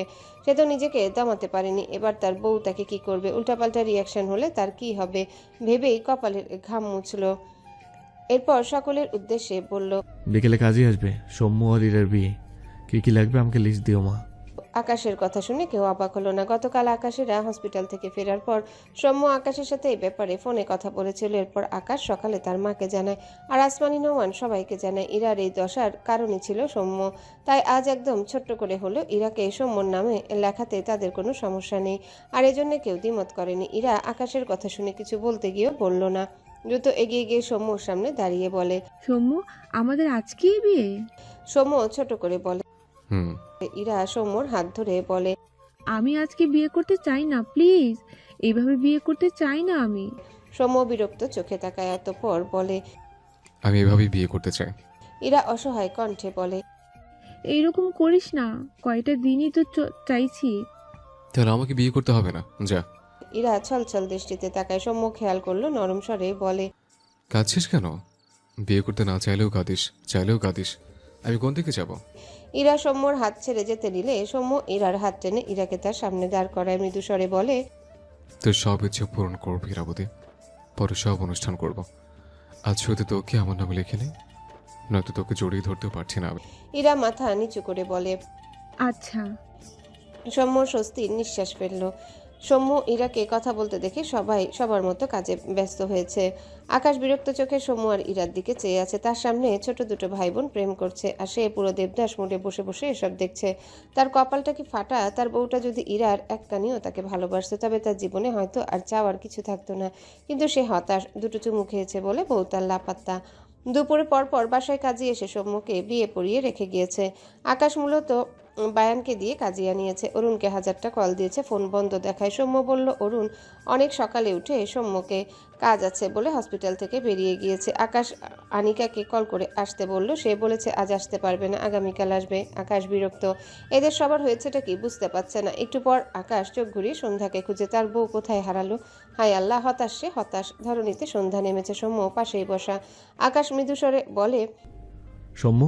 তো নিজেকে দমাতে পারেনি। এবার তার বউ তাকে কি করবে, উল্টাপাল্টা রিয়াকশন হলে তার কি হবে ভেবেই কপালের ঘাম মুছল। এরপর সকলের উদ্দেশ্যে বলল, বিকেলে কাজে আসবে সৌম্য আর ইরার বিয়ে, কি কি লাগবে আমাকে লিস্ট দিও মা। আকাশের কথা শুনে কেউ অবাক হলো না। গতকাল আকাশেরা হসপিটাল থেকে ফেরার পর সৌম্য আকাশের সাথে এই ব্যাপারে ফোনে কথা বলেছিল। এরপর আকাশ সকালে তার মাকে জানায়, আর আসমানি নোমান সবাইকে জানায়। ইরার এই দশার কারণই ছিল সৌম্য। তাই আজ একদম ছোট্ট করে হলো ইরাকে সৌম্যর নামে লেখাতে তাদের কোনো সমস্যা নেই, আর এজন্য কেউ দ্বিমত করেনি। ইরা আকাশের কথা শুনে কিছু বলতে গিয়েও বলল না, দ্রুত এগিয়ে গিয়ে সৌম্যর সামনে দাঁড়িয়ে বলে, সৌম্য, আমাদের আজকেই বিয়ে? সৌম্য ছোট করে বলে। হুম। ইরা সৌম্যর হাত ধরে বলে, আমি আজকে বিয়ে করতে চাই না, প্লিজ। এইভাবে বিয়ে করতে চাই না আমি। সৌম্য বিরক্ত চোখে তাকায়, অতঃপর বলে, আমি এভাবেই বিয়ে করতে চাই। ইরা অসহায় কণ্ঠে বলে, এইরকম করিস না, কয়টা দিনই তো চাইছি। তাহলে আমাকে বিয়ে করতে হবে না, যা। ইরা ছলছল দৃষ্টিতে তাকায়। সৌম্য খেয়াল করলো, নরম স্বরে বলে, কাঁদছিস কেন? বিয়ে করতে না চাইলেও কাঁদিস, চাইলেও কাঁদিস। আমি কোন দিকে যাব? ইরা সৌম্যর হাত ছেড়ে যেতে নিলে সৌম্য ইরার হাত টেনে ইরাকে তার সামনে দাঁড় করায়, মৃদু স্বরে বলে, তোর সব ইচ্ছে পূরণ করবো ইরাবতী, পরে সব অনুষ্ঠান করব। আজ শুধু তোকে আমার নামে লিখে নেই, নয়তো তোকে জড়িয়ে ধরতেও পারছি না আমি। ইরা মাথা নিচু করে বলে। আচ্ছা। সৌম্য স্বস্তির নিঃশ্বাস ফেলল। সৌম্য ইরাকে কথা বলতে দেখে সবাই সবার মতো কাজে ব্যস্ত হয়েছে। আকাশ বিরক্ত চোখে সৌম্য আর ইরার দিকে চেয়ে আছে। তার সামনে ছোট দুটো ভাই বোন প্রেম করছে, আর সে পুরো দেবদাস মোড়ে বসে বসে এসব দেখছে। তার কপালটা কি ফাটা! তার বউটা যদি ইরার এক কানিও তাকে ভালোবাসতো, তবে তার জীবনে হয়তো আর চাওয়ার কিছু থাকতো না। কিন্তু সে হতাশ, দুটো চুমু খেয়েছে বলে বউ তার লাপাত্তা। দুপুরে পরপর বাসায় কাজে এসে সৌম্যকে বিয়ে পড়িয়ে রেখে গিয়েছে। আকাশ মূলত বায়ানকে দিয়ে কাজিয়া নিয়েছে। অরুণকে 1000টা কল দিয়েছে, ফোন বন্ধ দেখায়। সৌম্য বলল অরুণ অনেক সকালে উঠে সৌম্যকে কাজ আছে বলে হসপিটাল থেকে বেরিয়ে গিয়েছে। আকাশ আনিকাকে কল করে আসতে বলল, সে বলেছে আজ আসতে পারবে না, আগামীকাল আসবে। আকাশ বিরক্ত, এদের সবার হয়েছেটা কি বুঝতে পারছে না। একটু পর আকাশ চোখ ঘুরিয়ে সন্ধ্যাকে খুঁজে, তার বউ কোথায় হারালো। হায় আল্লাহ, হতাশ সে হতাশ। ধরণীতে সন্ধ্যা নেমেছে, সৌম্য পাশেই বসা। আকাশ মৃদুস্বরে বলে, সৌম্য,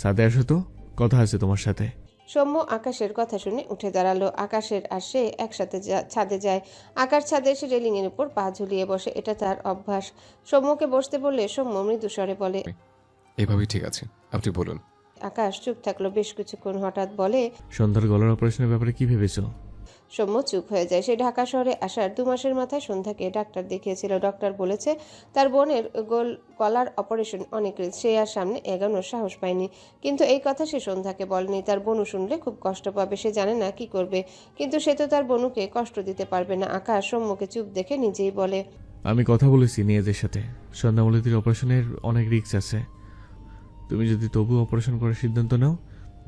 ছাদে আসো তো, কথা আছে তোমার সাথে। সৌম্য আকাশের কথা শুনে উঠে দাঁড়ালো। আকাশের আর সে একসাথে ছাদে যায়। আকাশ ছাদে এসে রেলিংয়ের উপর পা ঝুলিয়ে বসে, এটা তার অভ্যাস। সৌম্যকে বসতে বললে সৌম্য মৃদুস্বরে বলে, এভাবেই ঠিক আছে, আপনি বলুন। আকাশ চুপ থাকলো বেশ কিছুক্ষণ, হঠাৎ বলে, সন্ধ্যার গলার অপারেশনের ব্যাপারে কি ভেবেছো? সৌম্য চুপ হয়ে যায়। সে ঢাকা শহরে আসার 2 মাসের মাথায় সন্ধ্যাকে ডাক্তার দেখিয়েছিল। ডক্টর বলেছে তার বোনের গলার অপারেশন অনেক রিস্ক, সে আর সামনে এগোনোর সাহস পায়নি। কিন্তু এই কথা সে সন্ধ্যাকে বলেনি। তার বোনু শুনলে খুব কষ্ট পাবে, সে জানে না কি করবে। কিন্তু সে তো তার বোনুকে কষ্ট দিতে পারবে না। আকাশ সৌম্যকে চুপ দেখে নিজেই বলে, আমি কথা বলেছি নিয়েদের সাথে, সন্ধ্যামলতির অপারেশনের অনেক রিস্ক আছে। তুমি যদি তবু অপারেশন করার সিদ্ধান্ত নাও,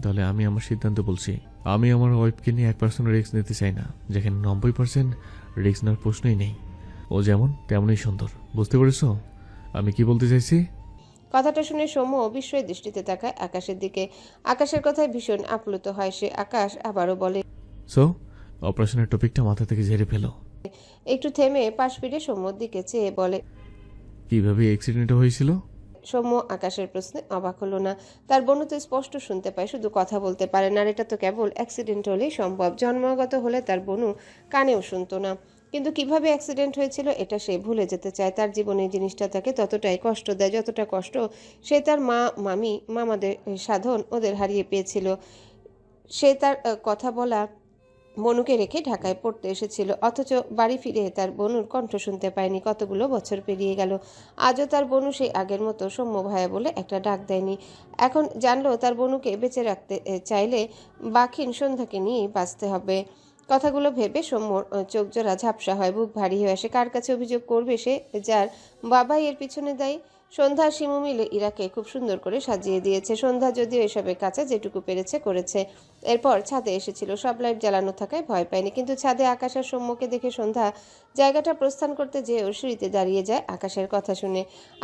তাহলে আমি আমার সিদ্ধান্ত বলছি। আমি আমার ওয়াইফকে নিয়ে 1% রিস্ক নিতে চাই না, যেখানে 90% রিস্ক নেওয়ার প্রশ্নই নেই। ও যেমন তেমনই সুন্দর, বুঝতে পেরেছো আমি কি বলতে চাইছি? কথাটা শুনে সৌম্য বিস্ময় দৃষ্টিতে তাকায় আকাশের দিকে। আকাশের কথায় ভীষণ আপ্লুত হয় সে। আকাশ আবারও বলে, সো অপারেশনের টপিকটা মাথা থেকে ঝেড়ে ফেলো। একটু থেমে পাশ ফিরে সৌম্যর দিকে চেয়ে বলে, কিভাবে অ্যাক্সিডেন্ট হয়েছিল? সৌম্য আকাশের প্রশ্নে অবাক হলো না। তার বোনও তো স্পষ্ট শুনতে পায়, শুধু কথা বলতে পারে না। আর এটা তো কেবল অ্যাক্সিডেন্ট হলেই সম্ভব। জন্মগত হলে তার বোনও কানেও শুনতো না। কিন্তু কিভাবে অ্যাক্সিডেন্ট হয়েছিল এটা সে ভুলে যেতে চায়। তার জীবনে এই জিনিসটা তাকে ততটাই কষ্ট দেয় যতটা কষ্ট সে তার মামাদের সাধন ওদের হারিয়ে পেয়েছিল। সে তার কথা বলা বনুকে রেখে ঢাকায় পড়তে এসেছিল, অথচ বাড়ি ফিরে তার বনুর কণ্ঠ শুনতে পায়নি। কতগুলো বছর পেরিয়ে গেল, আজও তার বনু সেই আগের মতো সৌম্য ভাইয়া বলে একটা ডাক দেয়নি। এখন জানলো তার বনুকে বেঁচে রাখতে চাইলে বাখিন সন্ধ্যাকে নিয়েই বাঁচতে হবে। কথাগুলো ভেবে সৌম্যর চোখ জোড়া ঝাপসা হয়, বুক ভারী হয়ে আসে। কার কাছে অভিযোগ করবে সে, যার বাবাই এর পিছনে দায়ী? সন্ধ্যা শিমু মিলে ইরাকে খুব সুন্দর করে সাজিয়ে দিয়েছে। সন্ধ্যা যদিও এসবের কাছে যেটুকু পেরেছে করেছে। এরপর ছাদে এসেছিল, সব লাইট জ্বালানো থাকায় ভয় পায়নি। কিন্তু ছাদে আকাশ আর সৌম্যকে দেখে সন্ধ্যা জায়গাটা প্রস্থান করতে যেয়েও সিঁড়িতে দাঁড়িয়ে যায় আকাশের কথা শুনে।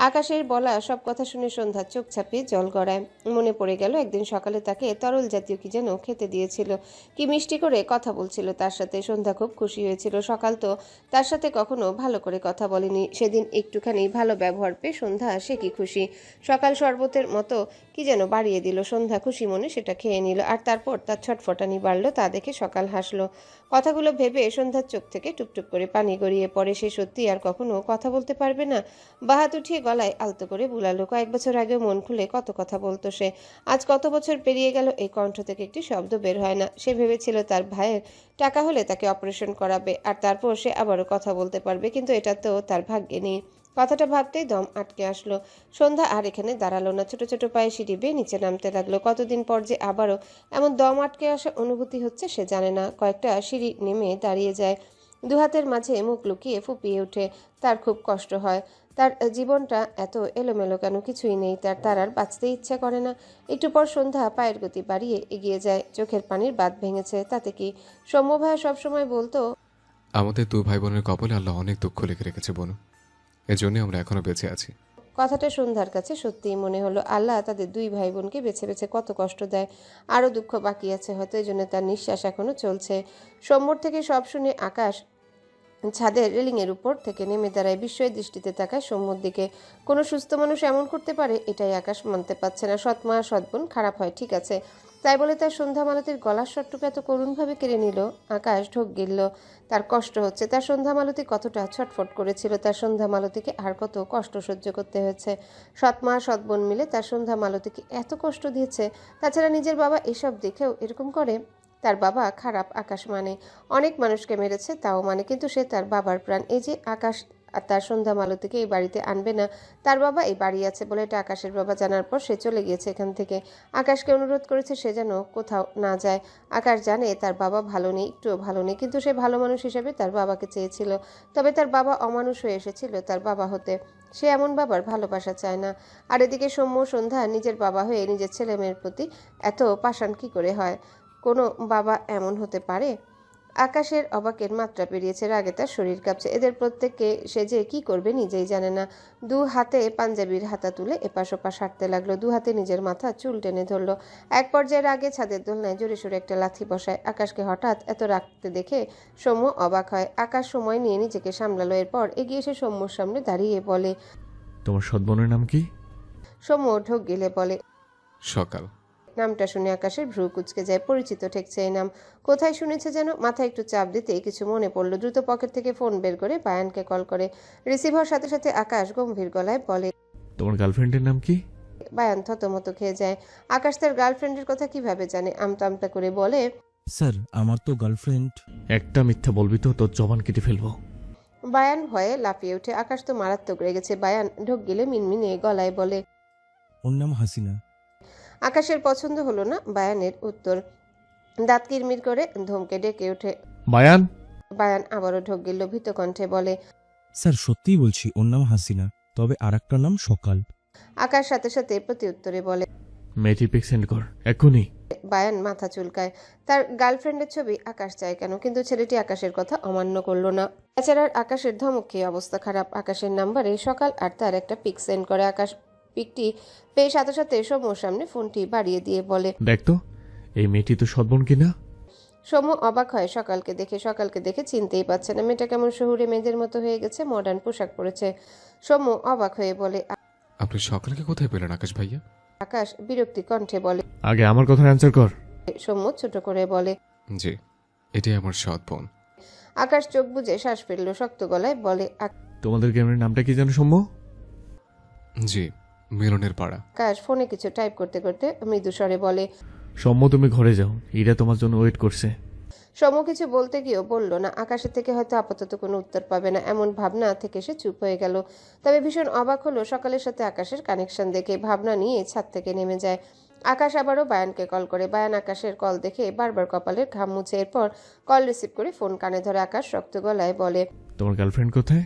আকাশের বলা সব কথা শুনে সন্ধ্যার চোখ ছাপিয়ে জল গড়ায়। মনে পড়ে গেল একদিন সকালে তাকে তরল জাতীয় কি যেন খেতে দিয়েছিল, কি মিষ্টি করে কথা বলছিল তার সাথে। সন্ধ্যা খুব খুশি হয়েছিল। সকাল তো তার সাথে কখনো ভালো করে কথা বলেনি, সেদিন একটুখানি ভালো ব্যবহার পেয়ে সন্ধ্যা সে কি খুশি। সকাল শরবতের মতো কি যেন বাড়িয়ে দিল। সন্ধ্যা খুশি মনে সেটা খেয়ে নিল, আর তারপর তার ছটফটানি বাড়লো। তা দেখে সকাল হাসলো। কথাগুলো ভেবে সন্ধ্যার চোখ থেকে টুপটুপ করে পানি গড়িয়ে পড়ে। সে সত্যি আর কখনো কথা বলতে পারবে না। বাহাত উঠিয়ে গলায় আলতো করে বুলালো। কয়েক বছর আগেও মন খুলে কত কথা বলতো সে। আজ কত বছর পেরিয়ে গেল, এই কণ্ঠ থেকে একটি শব্দ বের হয় না। সে ভেবেছিল তার ভাইয়ের টাকা হলে তাকে অপারেশন করাবে, আর তারপর সে আবারও কথা বলতে পারবে। কিন্তু এটা তো তার ভাগ্যে নেই। কথাটা ভাবতেই দম আটকে আসলো। সন্ধ্যা আর এখানে দাঁড়ালো না, ছোট ছোট পায়ে সিঁড়ি বেয়ে নিচে নামতে লাগলো। কতদিন পর যে আবারও এমন দম আটকে আসা অনুভূতি হচ্ছে সে জানে না। কয়েকটা সিঁড়ি নেমে দাঁড়িয়ে যায়, দুহাতের মাঝে মুখ লুকিয়ে ফুপিয়ে ওঠে। তার খুব কষ্ট হয়। তার জীবনটা এত এলোমেলো কেন? কিছুই নেই তার আর বাঁচতে ইচ্ছা করে না। একটু পর সন্ধ্যা পায়ের গতি বাড়িয়ে এগিয়ে যায়। চোখের পানির বাঁধ ভেঙেছে, তাতে কি? সৌম্য ভাইয়া সবসময় বলতো, আমাদের 2 ভাই বোনের কপালে আল্লাহ অনেক দুঃখ লিখে রেখেছে বনু, এজন্যই আমরা এখনো বেঁচে আছি। কথাটা সন্ধ্যার কাছে সত্যিই মনে হলো। আল্লাহ তাদের 2 ভাই বোনকে বেছে বেছে কত কষ্ট দেয়। আরও দুঃখ বাকি আছে হয়তো, এই জন্য তার নিঃশ্বাস এখনো চলছে। সোমবার থেকে সব শুনে আকাশ ছাদের রেলিংয়ের উপর থেকে নেমে দাঁড়ায়, বিস্ময়ের দৃষ্টিতে তাকায় সৌম্যর দিকে। কোনো সুস্থ মানুষ এমন করতে পারে, এটাই আকাশ মানতে পারছে না। সৎ মা সৎ বোন খারাপ হয় ঠিক আছে, তাই বলে তার সন্ধ্যা মালতীর গলার স্বরটুকু এত করুণভাবে কেড়ে নিল। আকাশ ঢোক গিলল, তার কষ্ট হচ্ছে। তার সন্ধ্যা মালতী কতটা ছটফট করেছিল, তার সন্ধ্যা মালতীকে আর কত কষ্ট সহ্য করতে হয়েছে। সৎ মা সৎ বোন মিলে তার সন্ধ্যা মালতীকে এত কষ্ট দিয়েছে। তাছাড়া নিজের বাবা এসব দেখেও এরকম করে? তার বাবা খারাপ আকাশ মানে, অনেক মানুষকে মেরেছে তাও মানে, কিন্তু সে তার বাবার প্রাণ। এই যে আকাশ আর তার সন্ধ্যা মালতীকে এই বাড়িতে আনবে না, তার বাবা এই বাড়ি আছে বলে এটা আকাশের বাবা জানার পর সে চলে গিয়েছে এখান থেকে। আকাশকে অনুরোধ করেছে সে যেন কোথাও না যায়। আকাশ জানে তার বাবা ভালো নেই, একটুও ভালো নেই, কিন্তু সে ভালো মানুষ হিসেবে তার বাবাকে চেয়েছিল। তবে তার বাবা অমানুষ হয়ে এসেছিল তার বাবা হতে। সে এমন বাবার ভালোবাসা চায় না। আর এদিকে সৌম্য সন্ধ্যা নিজের বাবা হয়ে নিজের ছেলে মেয়ের প্রতি এত পাষাণ কী করে হয়? কোনো বাবা এমন হতে পারে? আকাশের অবাকের মাত্রা পেরিয়েছে, রাগে তার শরীর কাঁপছে। এদের প্রত্যেককে সে যে কি করবে নিজেই জানে না। দু হাতে পাঞ্জাবির হাতা তুলে এপাশ ওপাশ হাঁটতে লাগলো, দু হাতে নিজের মাথা চুল টেনে ধরলো। এক পর্যায়ে রাগে ছাদের দোলনায় জোরে সোরে একটা লাথি বসায়। আকাশকে হঠাৎ এত রাগতে দেখে সৌম্য অবাক হয়। আকাশ সময় নিয়ে নিজেকে সামলালো, এরপর এগিয়ে এসে সৌম্যর সামনে দাঁড়িয়ে বলে। তোমার সৎ বোনের নাম কি? সৌম্য ঢোক গিলে বলে। সকাল। নামটা শুনে আকাশের ভ্রু কুঁচকে যায়। পরিচিত ঠেকছে এই নাম, কোথায় শুনেছে যেন। মাথায় একটু চাপ দিতেই কিছু মনে পড়লো। দ্রুত পকেট থেকে ফোন বের করে বায়ানকে কল করে। রিসিভ হওয়ার সাথে সাথে আকাশ গম্ভীর গলায় বলে। তোমার গার্লফ্রেন্ডের নাম কি? বায়ান থতমত খেয়ে যায়। আকাশ তার গার্লফ্রেন্ডের কথা কিভাবে জানে? আমতা আমতা করে বলে। স্যার আমার তো গার্লফ্রেন্ড। একটা মিথ্যা বলবি তো তোর জবান কেটে ফেলবো। বায়ান ভয়ে লাফিয়ে ওঠে। আকাশ তো মারাত্মক রেগেছে। বায়ান ঢোক গিলে মিনমিনে গলায় বলে। ওর নাম হাসিনা। আকাশের পছন্দ হলো না বায়ানের উত্তর। দাঁত কিরমির করে ধমকে ডেকে ওঠে। বায়ান। বায়ান আবারও ঢোক গিল ভীত কণ্ঠে বলে। স্যার সত্যিই বলছি ওর নাম হাসিনা, তবে আরেকটা নাম সকাল। আকাশ সাথে সাথে প্রতি উত্তরে বলে। মেয়েটি পিক সেন্ড কর এক্ষুনি। বায়ান মাথা চুলকায়। তার গার্লফ্রেন্ডের ছবি আকাশ চায় কেন? কিন্তু ছেলেটি আকাশের কথা অমান্য করলো না। বেচারার আকাশের ধমক খেয়ে অবস্থা খারাপ। আকাশের নাম্বারে সকাল আর তার একটা পিক সেন্ড করে। আকাশ পিকটি পেয়ে সাথে সাথে সৌম্যর সামনে ফোনটি বাড়িয়ে দিয়ে বলে। দেখ তো এই মেয়েটি তো সৎ বোন কিনা। সৌম্য অবাক হয় সকালকে দেখে। সকালকে দেখে চিনতেই পারছে না। মেয়েটা কেমন শহুরে মেয়েদের মতো হয়ে গেছে, মডার্ন পোশাক পরেছে। সৌম্য অবাক হয়ে বলে। আপনি সকালকে কোথায় পেলেন আকাশ ভাইয়া? আকাশ বিরক্তি কণ্ঠে বলে। আগে আমার কথার অ্যান্সার কর। সৌম্য ছোট করে বলে। জি, এটাই আমার সৎ বোন। আকাশ চোখ বুজে শ্বাস ফেললো, শক্ত গলায় বলে। তোমাদের গেমের নামটা কি জানো সৌম্য? জি, মিলনের পাড়া। আকাশ ফোনে কিছু টাইপ করতে করতে মৃদু স্বরে বলে। সৌম্য তুমি ঘরে যাও, ইরা তোমার জন্য ওয়েট করছে। সৌম্য কিছু বলতে গিয়েও বলল না। আকাশের থেকে হয়তো আপাতত কোনো উত্তর পাবে না এমন ভাবনা থেকে সে চুপ হয়ে গেল। তবে ভীষণ অবাক হলো সকালের সাথে আকাশের কানেকশন দেখে। ভাবনা নিয়ে ছাদ থেকে নেমে যায়। আকাশ আবারও বায়ানকে কল করে। বায়ান আকাশের কল দেখে বারবার কপালের ঘাম মুছে। এরপর কল রিসিভ করে ফোন কানে ধরে। আকাশ শক্ত গলায় বলে। তোমার গার্লফ্রেন্ড কোথায়?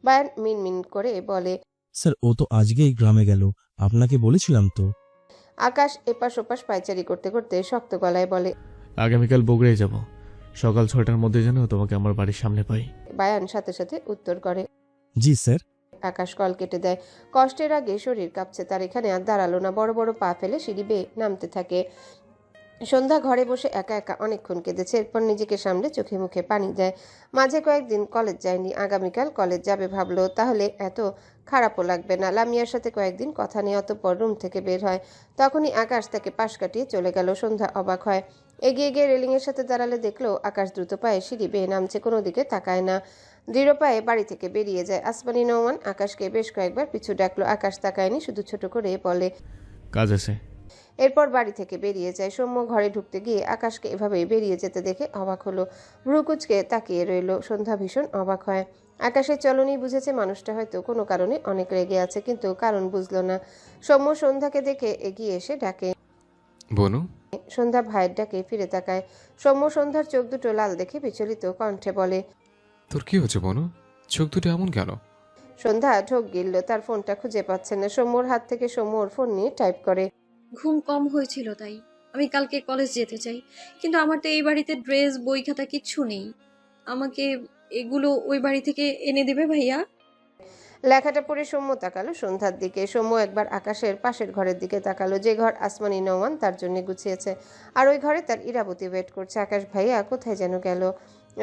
বায়ান মিনমিন করে বলে। স্যার ও তো আজকেই গ্রামে গেল, আপনাকে বলেছিলাম তো। আকাশ এপাশ ওপাশ পায়চারি করতে করতে শক্ত গলায় বলে। আগামীকাল বগুড়ায় যাব, সকাল 6টার মধ্যে যেন তোমাকে আমার বাড়ির সামনে পাই। বায়ান সাথে সাথে উত্তর করে। জি স্যার। আকাশ কল কেটে দেয়। কষ্টের আগে শরীর কাঁপছে তার। এখানে আর দাঁড়ালো না, বড় বড় পা ফেলে সিঁড়ি বেয়ে নামতে থাকে। সন্ধ্যা ঘরে বসে একা একা অনেকক্ষণ কেঁদেছে। এরপর নিজেকে সামলে চোখে মুখে পানি দেয়। মাঝে কয়েকদিন কলেজ যায়নি, আগামীকাল কলেজ যাবে ভাবলো, তাহলে এত খারাপও লাগবে না। লামিয়ার সাথে কয়েকদিন কথা নিয়ে অতঃপর রুম থেকে বের হয়। তখনই আকাশ তাকে পাশ কাটিয়ে চলে গেল। সন্ধ্যা অবাক হয়। এগিয়ে গিয়ে রেলিংয়ের সাথে দাঁড়ালে দেখলো আকাশ দ্রুত পায়ে সিঁড়ি বেয়ে নামছে, কোনো দিকে তাকায় না। দৃঢ় পায়ে বাড়ি থেকে বেরিয়ে যায়। আসমানি নওমান আকাশকে বেশ কয়েকবার পিছু ডাকলো। আকাশ তাকায়নি, শুধু ছোট করে বলে। কাজ আছে। এরপর বাড়ি থেকে বেরিয়ে যায়। সৌম্য ঘরে ঢুকতে গিয়ে আকাশকে এভাবে বেরিয়ে যেতে দেখে অবাক হলো। ভ্রুকুচকে তাকিয়ে রইল। সন্ধ্যা ভীষণ অবাক হয়। আকাশের চলনই বুঝেছে মানুষটা হয়তো কোনো কারণে অনেক রেগে আছে, কিন্তু কারণ বুঝলো না। সৌম্য সন্ধ্যাকে দেখে এগিয়ে এসে ডাকে। বনু। সন্ধ্যা ভাইয়ের ডাকে ফিরে তাকায়। সৌম্য সন্ধ্যার চোখ দুটো লাল দেখে বিচলিত কণ্ঠে বলে। তোর কি হচ্ছে বনু? চোখ দুটো এমন কেন? সন্ধ্যা ঢোক গিলল। তার ফোনটা খুঁজে পাচ্ছে না। সৌম্যর হাত থেকে সৌম্যর ফোন নিয়ে টাইপ করে। ঘুম কম হয়েছিল তাই। আমি কালকে কলেজ যেতে চাই, কিন্তু আমার তো এই বাড়িতে ড্রেস বই খাতা কিচ্ছু নেই। আমাকে এগুলো ওই বাড়ি থেকে এনে দেবে ভাইয়া? লেখাটা পড়ে সৌম্য তাকালো সন্ধ্যার দিকে। সৌম্য একবার আকাশের পাশের ঘরের দিকে তাকালো, যে ঘর আসমানি নওমান তার জন্য গুছিয়েছে। আর ওই ঘরে তার ইরাবতী ওয়েট করছে। আকাশ ভাইয়া কোথায় যেন গেল,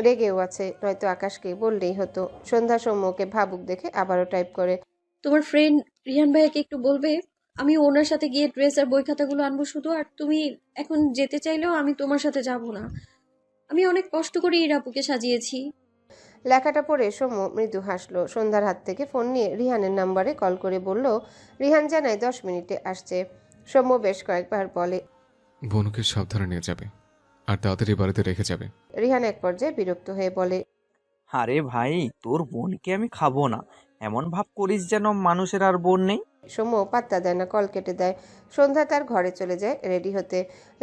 রেগেও আছে, নয়তো আকাশকে বললেই হতো। সন্ধ্যা সৌম্যকে ভাবুক দেখে আবারও টাইপ করে। তোমার ফ্রেন্ড রিহান ভাইয়াকে একটু বলবে আমি ওনার সাথে গিয়ে ড্রেস আর বই খাতাগুলো আনবো শুধু। আর তুমি এখন যেতে চাইলেও আমি তোমার সাথে যাব না। আমি অনেক কষ্ট করে ইরাপুকে সাজিয়েছি। লেখাটা পড়ে সৌম্য মৃদু হাসলো। সন্ধ্যার হাত থেকে ফোন নিয়ে রিহানের নাম্বারে কল করে বলল। রিহান জানায় 10 মিনিটে আসছে। সৌম্য বেশ কয়েকবার বলে। বনুকে সাবধানে নিয়ে যাবে আর তাড়াতাড়ি বাড়িতে রেখে যাবে। রিহান এক পর্যায়ে বিরক্ত হয়ে বলে। আরে ভাই, তোর বোনকে আমি খাবো না এমন ভাব করিস যেন মানুষের আর বোন নেই। সৌম্য পাত্তা দেয় না, কল কেটে দেয়। সন্ধ্যা তার ঘরে চলে যায় রেডি হতে।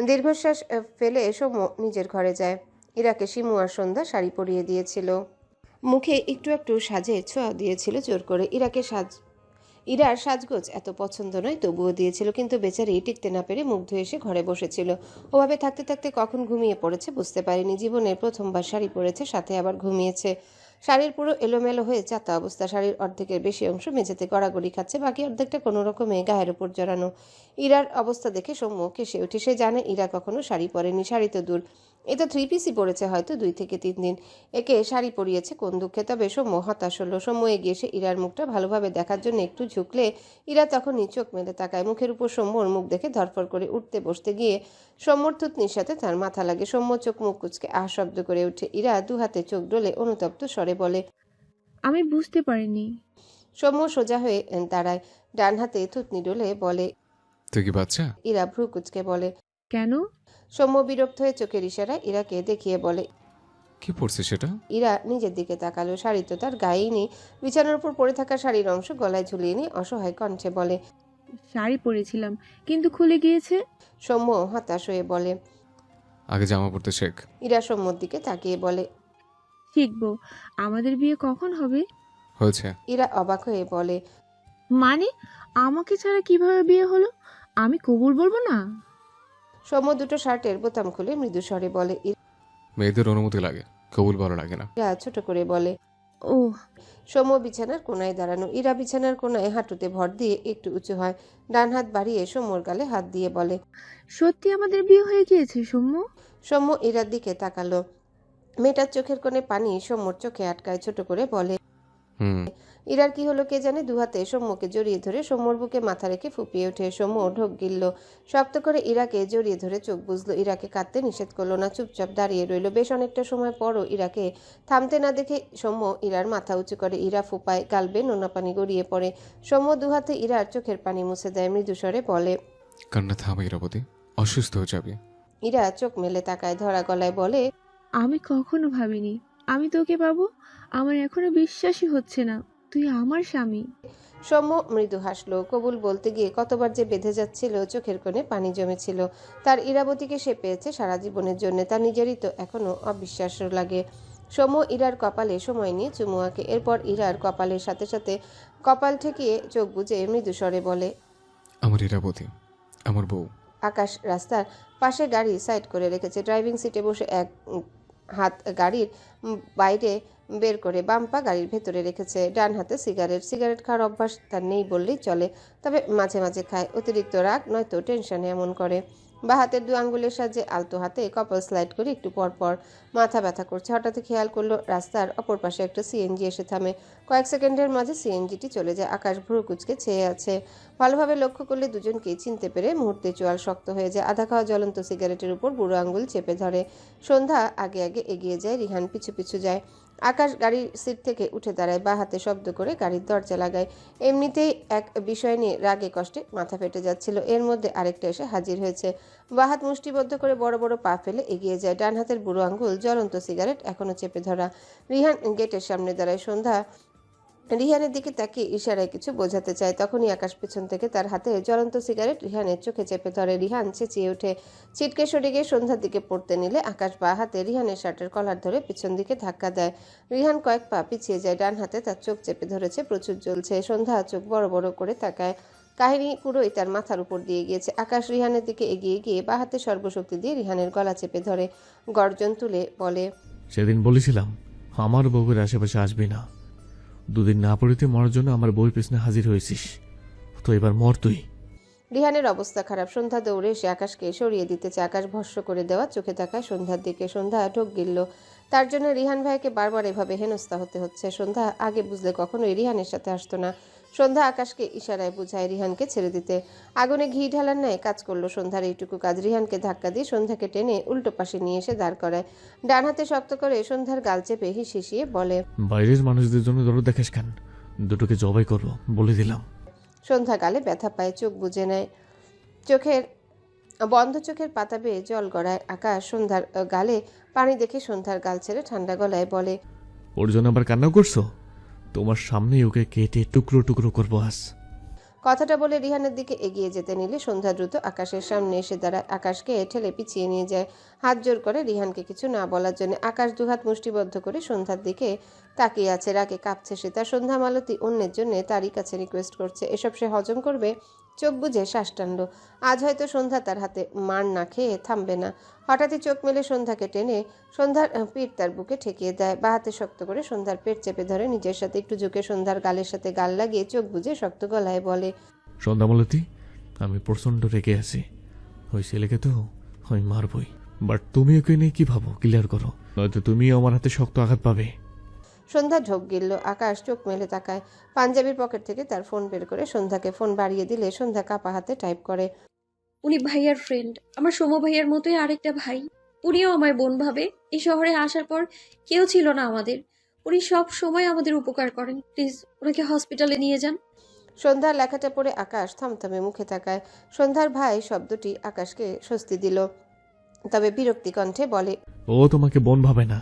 দীর্ঘশ্বাস ফেলে সৌম্য নিজের ঘরে যায়। ইরাকে শিমু আর সন্ধ্যা শাড়ি পরিয়ে দিয়েছিল, মুখে একটু একটু সাজের ছোঁয়া দিয়েছিল জোর করে। ইরার সাজগোজ এত পছন্দ নয়, তবুও দিয়েছিল, কিন্তু বেচারি টিকতে না পেরে মুগ্ধ এসে ঘরে বসেছিল। ওভাবে থাকতে থাকতে কখন ঘুমিয়ে পড়েছে বুঝতে পারেনি। জীবনের প্রথমবার শাড়ি পরেছে, সাথে আবার ঘুমিয়েছে। শাড়ির পুরো এলোমেলো হয়ে চাতা অবস্থা, শাড়ির অর্ধেকের বেশি অংশ মেঝেতে গড়াগড়ি খাচ্ছে, বাকি অর্ধেকটা কোনো রকমে গায়ের উপর জড়ানো। ইরার অবস্থা দেখে সৌম্য কেসে উঠে। সে জানে ইরা কখনো শাড়ি পরেনি, শাড়ি তো দূর, এ তো 3 পিসই পরেছে হয়তো 2 থেকে 3 দিন। একে শাড়ি পরিয়েছে কোন দুঃখে? তবে সৌম্য হতাশ হলো। সৌম্য এগিয়ে এসে ইরার মুখটা ভালোভাবে দেখার জন্য একটু ঝুঁকলে ইরা তখনই চোখ মেলে তাকায়। মুখের উপর সৌম্যর মুখ দেখে ধরফর করে উঠতে বসতে গিয়ে সৌম্যর থুতনির সাথে তার মাথা লাগে। সৌম্য চোখ মুখ কুচকে আহ শব্দ করে ওঠে। ইরা 2 হাতে চোখ ডলে অনুতপ্ত স্বরে বলে, আমি বুঝতে পারিনি। সৌম্য সোজা হয়ে দাঁড়ায়, ডান হাতে থুতনি ডলে বলে, তুই কি বাচ্চা? ইরা ভ্রু কুচকে বলে। কেন? সৌম্য বিরক্ত হয়ে চোখের ইশারায় ইরাকে দেখিয়ে বলে। কি পড়ছিস সেটা? ইরা নিজের দিকে তাকালো। শাড়ি তো তার গায়েই নেই, বিছানার উপর পড়ে থাকা শাড়ির অংশ গলায় ঝুলিয়ে নিয়ে অসহায় কণ্ঠে বলে। শাড়ি পরেছিলাম, কিন্তু খুলে গিয়েছে। সৌম্য হতাশ হয়ে বলে। আগে জামা পড়তে শেখ। ইরা সৌম্যর দিকে তাকিয়ে বলে, শিখবো। আমাদের বিয়ে কখন হবে? হয়েছে। ইরা অবাক হয়ে বলে, মানে আমাকে ছাড়া কিভাবে বিয়ে হলো? আমি কবুল বলবো না? সৌম্য দুটো শার্টের বোতাম খুলে মৃদু স্বরে বলে। মেয়েদের অনুমতি লাগে, কবুল ভালো লাগে না। ইরা ছোট করে বলে। ও, সৌম্য বিছানার কোনায় দাঁড়ানো। ইরা বিছানার কোনায় হাঁটুতে ভর দিয়ে একটু উঁচু হয়, ডান হাত বাড়িয়ে সৌম্যর গালে হাত দিয়ে বলে। সত্যি আমাদের বিয়ে হয়ে গিয়েছে সৌম্য? সৌম্য ইরার দিকে তাকালো। মেয়েটার চোখের কোণে পানি সৌম্যর চোখে আটকায়, ছোট করে বলে। ইরার কি হলো কে জানে, 2 হাতে সৌম্যকে জড়িয়ে ধরে সৌম্যর বুকে মাথা রেখে ফুপিয়ে ওঠে। সৌম্য ঢোক গিলল, শক্ত করে ইরাকে জড়িয়ে ধরে চোখ বুঝলো। ইরাকে কাঁদতে নিষেধ করলো না, চুপচাপ দাঁড়িয়ে রইল। বেশ অনেকটা সময় পরও ইরাকে থামতে না দেখে সৌম্য ইরার মাথা উঁচু করে। ইরা ফুপায়, গালবে নোনা পানি গড়িয়ে পড়ে। সৌম্য 2 হাতে ইরার চোখের পানি মুছে দেয়, মৃদু স্বরে বলে। কান্না থামা ইরাবতী, অসুস্থ হয়ে যাবে। ইরা চোখ মেলে তাকায়, ধরা গলায় বলে। আমি কখনো ভাবিনি আমি তোকে পাবো। আমার এখনো বিশ্বাসই হচ্ছে না তুই আমার স্বামী। সৌম্য মৃদু হাসলো। কবুল বলতে গিয়ে কতবার যে বেঁধে যাচ্ছিল, চোখের কোণে পানি জমেছিল। তার ইরাবতীকে সে পেয়েছে সারা জীবনের জন্য, তার নিজেরই তো এখনো অবিশ্বাস্য লাগে। সৌম্য ইরার কপালে সময় নিয়ে চুমু আঁকে। এরপর ইরার কপালের সাথে সাথে কপাল ঠেকিয়ে চোখ বুজে মৃদু স্বরে বলে, আমার ইরাবতী, আমার বউ। আকাশ রাস্তার পাশে গাড়ি সাইড করে রেখেছে। ড্রাইভিং সিটে বসে এক হাত গাড়ির বাইরে বের করে বাম পা গাড়ির ভেতরে রেখেছে। ডান হাতে সিগারেট খাওয়ার অভ্যাস তার নেই বললেই চলে, তবে মাঝে মাঝে খায়। অতিরিক্ত রাগ নয়তো টেনশনে এমন করে। বা হাতের 2 আঙ্গুলের সাহায্যে আলতো হাতে কপাল স্লাইড করে একটু পর পর। মাথা ব্যথা করছে। হঠাৎ খেয়াল করলো রাস্তার অপর পাশে একটা সিএনজি এসে থামে। কয়েক সেকেন্ডের মাঝে সিএনজিটি চলে যায়। আকাশ ভ্রু কুচকে চেয়ে আছে। ভালোভাবে লক্ষ্য করলে দুজনকেই চিনতে পেরে মুহূর্তে চোয়াল শক্ত হয়ে যায়। আধা খাওয়া জ্বলন্ত সিগারেটের উপর বুড়ো আঙ্গুল চেপে ধরে। সন্ধ্যা আগে আগে এগিয়ে যায়, রিহান পিছু পিছু যায়। আকাশ গাড়ির সিট থেকে উঠে দাঁড়ায়, বা হাতে শব্দ করে গাড়ির দরজা লাগায়। এমনিতেই এক বিষয় নিয়ে রাগে কষ্টে মাথা ফেটে যাচ্ছিল, এর মধ্যে আরেকটা এসে হাজির হয়েছে। বা হাত মুষ্টিবদ্ধ করে বড় বড় পা ফেলে এগিয়ে যায়। ডান হাতের বুড়ো আঙ্গুল জ্বলন্ত সিগারেট এখনো চেপে ধরা। রিহান গেটের সামনে দাঁড়ায়। সন্ধ্যা রিহানের দিকে তাকিয়ে ইশারায় কিছু বোঝাতে চায়, তখনই আকাশ পেছন থেকে তার হাতে জ্বলন্ত সিগারেট রিহানের চোখে চেপে ধরে। রিহান চেঁচিয়ে ওঠে। ছিটকে সরে গিয়ে সন্ধ্যার দিকে পড়তে নিলে আকাশ বা হাতে রিহানের শার্টের কলার ধরে পিছন দিকে ধাক্কা দেয়। রিহান কয়েক পা পিছিয়ে যায়। ডান হাতে তার চোখ চেপে ধরেছে, প্রচুর জ্বলছে। সন্ধ্যা চোখ বড় বড় করে তাকায়। কাহিনী পুরোই তার মাথার উপর দিয়ে গিয়েছে। আকাশ রিহানের দিকে এগিয়ে গিয়ে বা হাতে সর্বশক্তি দিয়ে রিহানের গলা চেপে ধরে, গর্জন তুলে বলে, সেদিন বলেছিলাম আমার বউয়ের আশেপাশে আসবি না। 2 দিন না পড়িতে মরার জন্য আমার বউয়ের পেছনে হাজির হয়েছিস, তো এবার মর তুই। রিহানের অবস্থা খারাপ। সন্ধ্যা দৌড়ে এসে আকাশকে সরিয়ে দিতে চায়। আকাশ ভস্ম করে দেওয়া চোখে তাকায় সন্ধ্যার দিকে। সন্ধ্যা ঢোক গিলল। তার জন্য রিহান ভাইকে বারবার এভাবে হেনস্থা হতে হচ্ছে। সন্ধ্যা আগে বুঝলে কখনোই রিহানের সাথে আসতো না। সন্ধ্যা আকাশকে ইশারায় বুঝায় রিহানকে ছেড়ে দিতে। আগুনে ঘি ঢালার ন্যায় কাজ করলো সন্ধ্যার এইটুকু কাজ। রিহানকে ধাক্কা দিয়ে সন্ধ্যাকে টেনে উল্টো পাশে নিয়ে এসে দাঁড় করায়। ডান হাতে শক্ত করে সন্ধ্যার গাল চেপে হিসিয়ে বলে, বাইরের মানুষদের জন্য দরদ দেখাস কেন? দুটোকে জবাই করবো বলে দিলাম। সন্ধ্যা গালে ব্যথা পায়, চোখ বুজে নেয়। বন্ধ চোখের পাতা বেয়ে জল গড়ায়। আকাশ সন্ধ্যার গালে পানি দেখে সন্ধ্যার গাল ছেড়ে ঠান্ডা গলায় বলে, ওর জন্য আবার কান্না করছো? তোমার সামনেই ওকে কেটে টুকরো টুকরো করবো আজ। কথাটা বলে রিহানের দিকে এগিয়ে যেতে নিলে সন্ধ্যা দ্রুত আকাশের সামনে এসে দাঁড়ায়। আকাশকে ঠেলে পিছিয়ে নিয়ে যায়, হাত জোর করে রিহানকে কিছু না বলার জন্য। আকাশ দুহাত মুষ্টিবদ্ধ করে সন্ধ্যার দিকে তাকিয়ে আছে, রাগে কাঁপছে সে। তার সন্ধ্যা মালতী অন্যের জন্য তারই কাছে রিকোয়েস্ট করছে, এসব সে হজম করবে। চোখ বুজে শ্বাস টানল। আজ হয়তো সন্ধ্যা তার হাতে মার না খেয়ে থামবে না। হঠাৎই চোখ মেলে সন্ধ্যাকে টেনে সন্ধ্যার পিঠ তার বুকে ঠেকিয়ে দেয়, বা হাতে শক্ত করে সন্ধ্যার পেট চেপে ধরে নিজের সাথে একটু ঝুঁকে সন্ধ্যার গালের সাথে গাল লাগিয়ে চোখ বুজে শক্ত গলায় বলে, সন্ধ্যামালতী, আমি প্রচণ্ড রেগে আছি। ওই ছেলেকে তো আমি মারবই, বাট তুমি ওকে নিয়ে কি ভাবো, ক্লিয়ার করো, নয়তো তুমিও আমার হাতে শক্ত আঘাত পাবে। সন্ধ্যা ঢোক গিলল। আকাশ চোখ মেলে তাকায়। পাঞ্জাবির পকেট থেকে তার ফোন বের করে সন্ধ্যাকে ফোন বাড়িয়ে দিলে সন্ধ্যা কাপা হাতে টাইপ করে। উনি ভাইয়ার ফ্রেন্ড, আমার সৌম্য ভাইয়ার মতোই আরেকটা ভাই। উনিও আমায় বোন ভাবে। এই শহরে আসার পর কেউ ছিল না আমাদের। উনি সব সময় আমাদের উপকার করেন। প্লিজ ওনাকে হসপিটালে নিয়ে যান। সন্ধ্যার লেখাটা পড়ে আকাশ থমথমে মুখে তাকায়। সন্ধ্যার ভাই শব্দটি আকাশকে স্বস্তি দিল, তবে বিরক্তি কণ্ঠে বলে, ও তোমাকে বোন ভাবে না।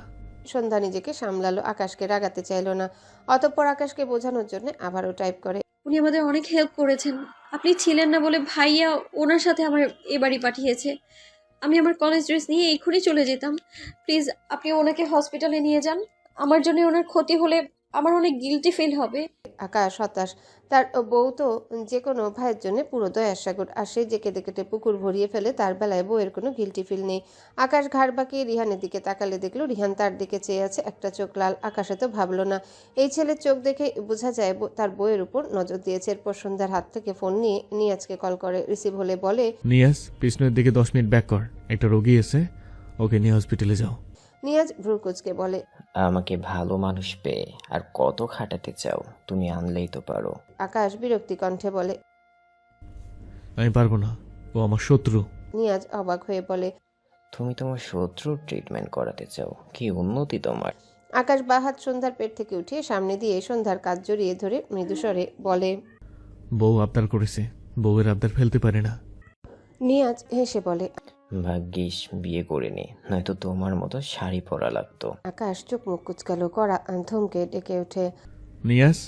সন্ধ্যা নিজেকে সামলালো, আকাশকে রাগাতে চাইল না। অতঃপর আকাশকে বোঝানোর জন্য আবারও টাইপ করে, উনি আমাদের অনেক হেল্প করেছেন। আপনি ছিলেন না বলে ভাইয়া ওনার সাথে আমার এ বাড়ি পাঠিয়েছে। আমি আমার কলেজ ড্রেস নিয়ে এক্ষুনি চলে যেতাম। প্লিজ আপনি ওনাকে হসপিটালে নিয়ে যান। আমার জন্য ওনার ক্ষতি হলে আমার অনেক গিল্টি ফিল হবে। আকাশ হতাশ। তার বউ তো যে কোনো ভাইয়ের জন্য পুরো দয়ার সাগর, আর সে যে কেটে কেটে পুকুর ভরিয়ে ফেলে, তার বেলায় বউয়ের কোনো গিল্টি ফিল নেই। আকাশ ঘাড় বাঁকিয়ে রিহানের দিকে তাকালে দেখলো রিহান তার দিকে চেয়ে আছে, একটা চোখ লাল। আকাশে তো ভাবলো না, এই ছেলের চোখ দেখে বোঝা যায় তার বউয়ের উপর নজর দিয়েছে। এরপর সন্ধ্যার হাত থেকে ফোন নিয়ে নিয়াজকে কল করে। রিসিভ হলে বলে, নিয়াজ, পিছনের দিকে 10 মিনিট ব্যাক কর, একটা রোগী এসে, ওকে নিয়ে হসপিটালে যাও। নিয়াজ ভ্রুকুচকে বলে, আমাকে ভালো মানুষ পেয়ে আর কত খাটাতে চাও, তুমি আনলেই তো পারো। আকাশ বিরক্তি কণ্ঠে বলে, আমি পারবো না, ও আমার শত্রু। নিয়াজ অবাক হয়ে বলে, তুমি তোমার শত্রুর ট্রিটমেন্ট করাতে চাও, কি উন্নতি তোমার। আকাশ বাহাত সন্ধ্যার পেট থেকে উঠিয়ে সামনে দিয়ে সন্ধ্যার কাজ জড়িয়ে ধরে মৃদুস্বরে বলে, বউ আবদার করেছে, বউয়ের আবদার ফেলতে পারে না। নিয়াজ হেসে বলে, ভাগ্যিস বিয়ে করিনি, নয়তো তোমার মতো শাড়ি পরা লাগতো। আকাশ চোখ মুখ কুচকালো, কড়া ধমকে ডেকে ওঠে। নিয়াজ।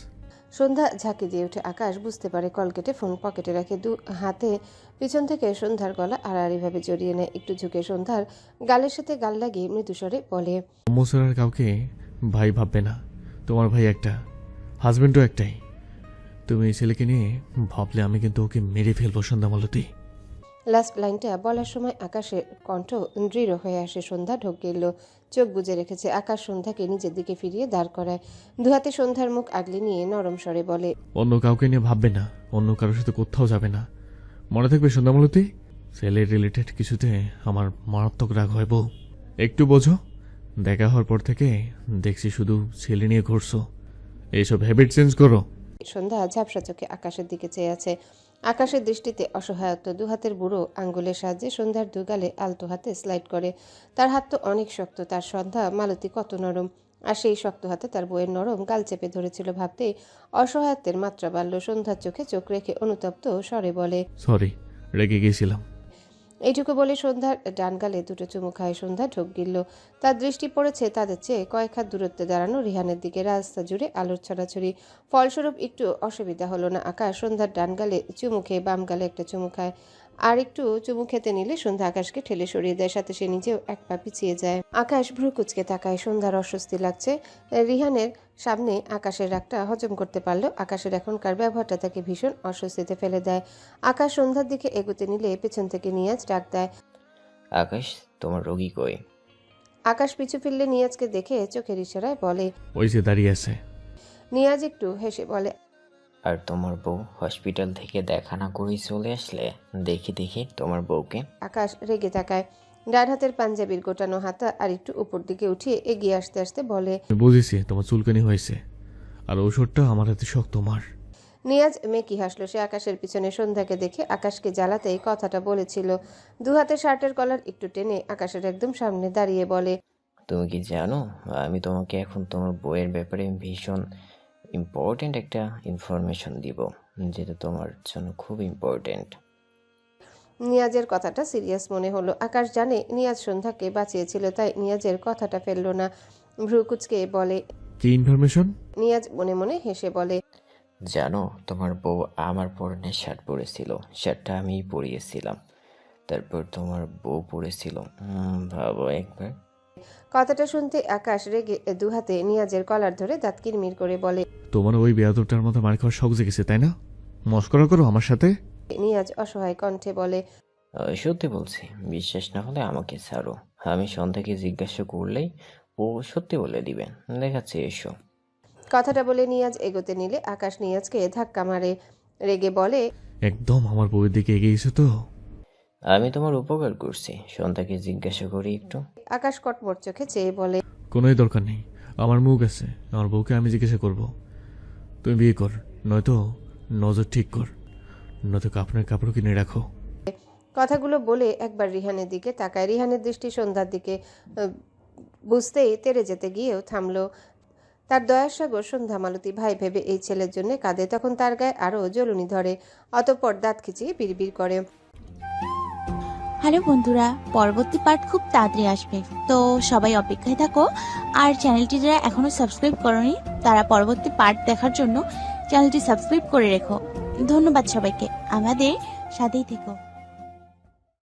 সন্ধ্যা ঝাঁকি দিয়ে ওঠে। আকাশ বুঝতে পারে, কল কেটে ফোন পকেটে রাখে, দু হাতে পিছন থেকে সন্ধ্যার গলা আড়াআড়িভাবে জড়িয়ে নেয়। একটু ঝুঁকে সন্ধ্যার গালের সাথে গাল লাগিয়ে মৃদুস্বরে বলে, মোসার কাউকে ভাই ভাববে না, তোমার ভাই একটা, হাজবেন্ডও একটাই। তুমি এই ছেলেকে নিয়ে ভাবলে আমি কিন্তু ওকে মেরে ফেলবো সন্ধ্যামালতী। লাস্ট লাইনটা বলার সময় আকাশের কণ্ঠ দৃঢ় হয়ে আসে। সন্ধ্যা ঢোক গেল, চোখ বুজে রেখেছে। আকাশ সন্ধ্যাকে নিজের দিকে ফিরিয়ে দাঁড় করায়, দুহাতে সন্ধ্যার মুখ আগলে নিয়ে নরম স্বরে বলে, অন্য কাউকে নিয়ে ভাববে না, অন্য কারোর সাথে কোথাও যাবে না, মনে থাকবে সন্ধ্যামালতী। ছেলে রিলেটেড কিছুতে আমার মারাত্মক রাগ হয় বউ, একটু বোঝো। দেখা হওয়ার পর থেকে দেখছি শুধু ছেলে নিয়ে ঘুরছো, এইসব হ্যাবিট চেঞ্জ করো। সন্ধ্যা ঝাপসা চোখে আকাশের দিকে চেয়ে আছে। আকাশের দৃষ্টিতে অসহায়ত্ব। দুহাতের বুড়ো আঙ্গুলের সাহায্যে সন্ধ্যার দুগালে আলতো হাতে স্লাইড করে। তার হাত তো অনেক শক্ত, তার সন্ধ্যা মালতী কত নরম, আর সেই শক্ত হাতে তার বইয়ের নরম গাল চেপে ধরেছিল। ভাবতেই অসহায়ত্বের মাত্রা বাড়ল। সন্ধ্যার চোখে চোখ রেখে অনুতপ্ত স্বরে বলে, সরি, রেগে গিয়েছিলাম। এইটুকু বলে সন্ধ্যার ডান গালে দুটো চুমু খায়। সন্ধ্যা ঢোক গিলল। তার দৃষ্টি পড়েছে তাদের চেয়ে কয়েক হাত দূরত্বে দাঁড়ানো রিহানের দিকে। রাস্তা জুড়ে আলোর ছড়াছড়ি, ফলস্বরূপ একটু অসুবিধা হলো না। আকাশ সন্ধ্যার ডান গালে চুমু খেয়ে বাম গালে একটা চুমু খায়। আর একটু চুমু খেতে নিলে সন্ধ্যা আকাশকে ঠেলে সরিয়ে দেয়, সাথে সে নিজেও এক পা পিছিয়ে যায়। আকাশ ভ্রু কুচকে তাকায়। সন্ধ্যার অস্বস্তি লাগছে। রিহানের সামনে আকাশের রাগটা হজম করতে পারলেও আকাশের এখনকার ব্যবহারটা তাকে ভীষণ অস্বস্তিতে ফেলে দেয়। আকাশ সন্ধ্যার দিকে এগোতে নিলে পেছন থেকে নিয়াজ ডাক দেয়, আকাশ, তোমার রোগী কই? আকাশ পিছু ফিরলে নিয়াজকে দেখে চোখের ইশারায় বলে, ওই যে দাঁড়িয়ে আছে। নিয়াজ একটু হেসে বলে, আর তোমার বউ হসপিটাল থেকে দেখা না করেই চলে আসলে? দেখি দেখি তোমার বউকে। আকাশ রেগে তাকায়। ডান হাতের পাঞ্জাবির গোটানো হাতা আর একটু উপর দিকে উঠিয়ে এগিয়ে আসতে আসতে বলে, বুঝেছি তোমার চুলকানি হয়েছে, আর ঔষধটা আমার হাতে শক্ত মার। নিয়াজ মেকি হাসলো। সে আকাশের পিছনে সন্ধ্যাকে দেখে আকাশকে জ্বালাতে এই কথাটা বলেছিল। দুহাতে শার্টের কলার একটু টেনে আকাশের একদম সামনে দাঁড়িয়ে বলে, তুমি কি জানো আমি তোমাকে এখন তোমার বউয়ের ব্যাপারে ভীষণ ইম্পর্টেন্ট একটা ইনফরমেশন দিব, যেটা তোমার জন্য খুব ইম্পর্টেন্ট। নিয়াজের কথাটা সিরিয়াস মনে হলো। আকাশ জানে নিয়াজ সন্ধ্যাকে বাঁচিয়েছিল, তাই নিয়াজের কথাটা ফেললো না। ভ্রু কুচকে বলে, কি ইনফরমেশন? নিয়াজ মনে মনে হেসে বলে, জানো তোমার বউ আমার পরনে শার্ট পরেছিল, শার্টটা আমিই পরিয়েছিলাম, তারপর তোমার বউ পরেছিল। ভাবো একবার। কথাটা শুনতে আকাশ রেগে দুহাতে নিয়াজের কলার ধরে দাঁত কিরমির করে বলে। তোমার ওই বেয়াদবটার মতো মার খাওয়ার শখ জেগেছে তাই না? মস্করা করো আমার সাথে। নিয়াজ অসহায় কণ্ঠে বলে। সত্যি বলছি, বিশ্বাস না হলে আমাকে ছাড়ো। আমি সন্ধ্যাকে জিজ্ঞাসা করলেই ও সত্যি বলে দিবে। দেখাচ্ছে এসো। কথাটা বলে নিয়াজ এগোতে নিলে আকাশ নিয়াজকে ধাক্কা মারে। রেগে বলে, একদম আমার বউয়ের দিকে এগিয়ে গেছো তো। আমি তোমার উপকার করছি, সন্ধ্যাকে জিজ্ঞাসা করি একটু। আকাশ কটমট চোখে চেয়ে বলে, কোনোই দরকার নেই, আমার মুখ আছে, আমার বউকে আমি জিজ্ঞাসা করব। তুমি বিয়ে কর, নয়তো নজর ঠিক কর, নয়তো কাপড়ের কাপড় কিনে রাখো। কথাগুলো বলে একবার রিহানের দিকে তাকায়। রিহানের দৃষ্টি সন্ধ্যার দিকে বুঝতেই তেড়ে যেতে গিয়েও থামলো। তার দয়ার সাগর সন্ধ্যা মালতী ভাই ভেবে এই ছেলের জন্য কাঁদে। তখন তার গায়ে আরও জ্বলুনি ধরে। অতঃপর দাঁত খিচিয়ে বিড়বিড় করে। হ্যালো বন্ধুরা, পরবর্তী পার্ট খুব তাড়াতাড়ি আসবে, তো সবাই অপেক্ষায় থাকো। আর চ্যানেলটি যারা এখনো সাবস্ক্রাইব করোনি তারা পরবর্তী পার্ট দেখার জন্য চ্যানেলটি সাবস্ক্রাইব করে রেখো। ধন্যবাদ সবাইকে, আমাদের সাথেই থেকো।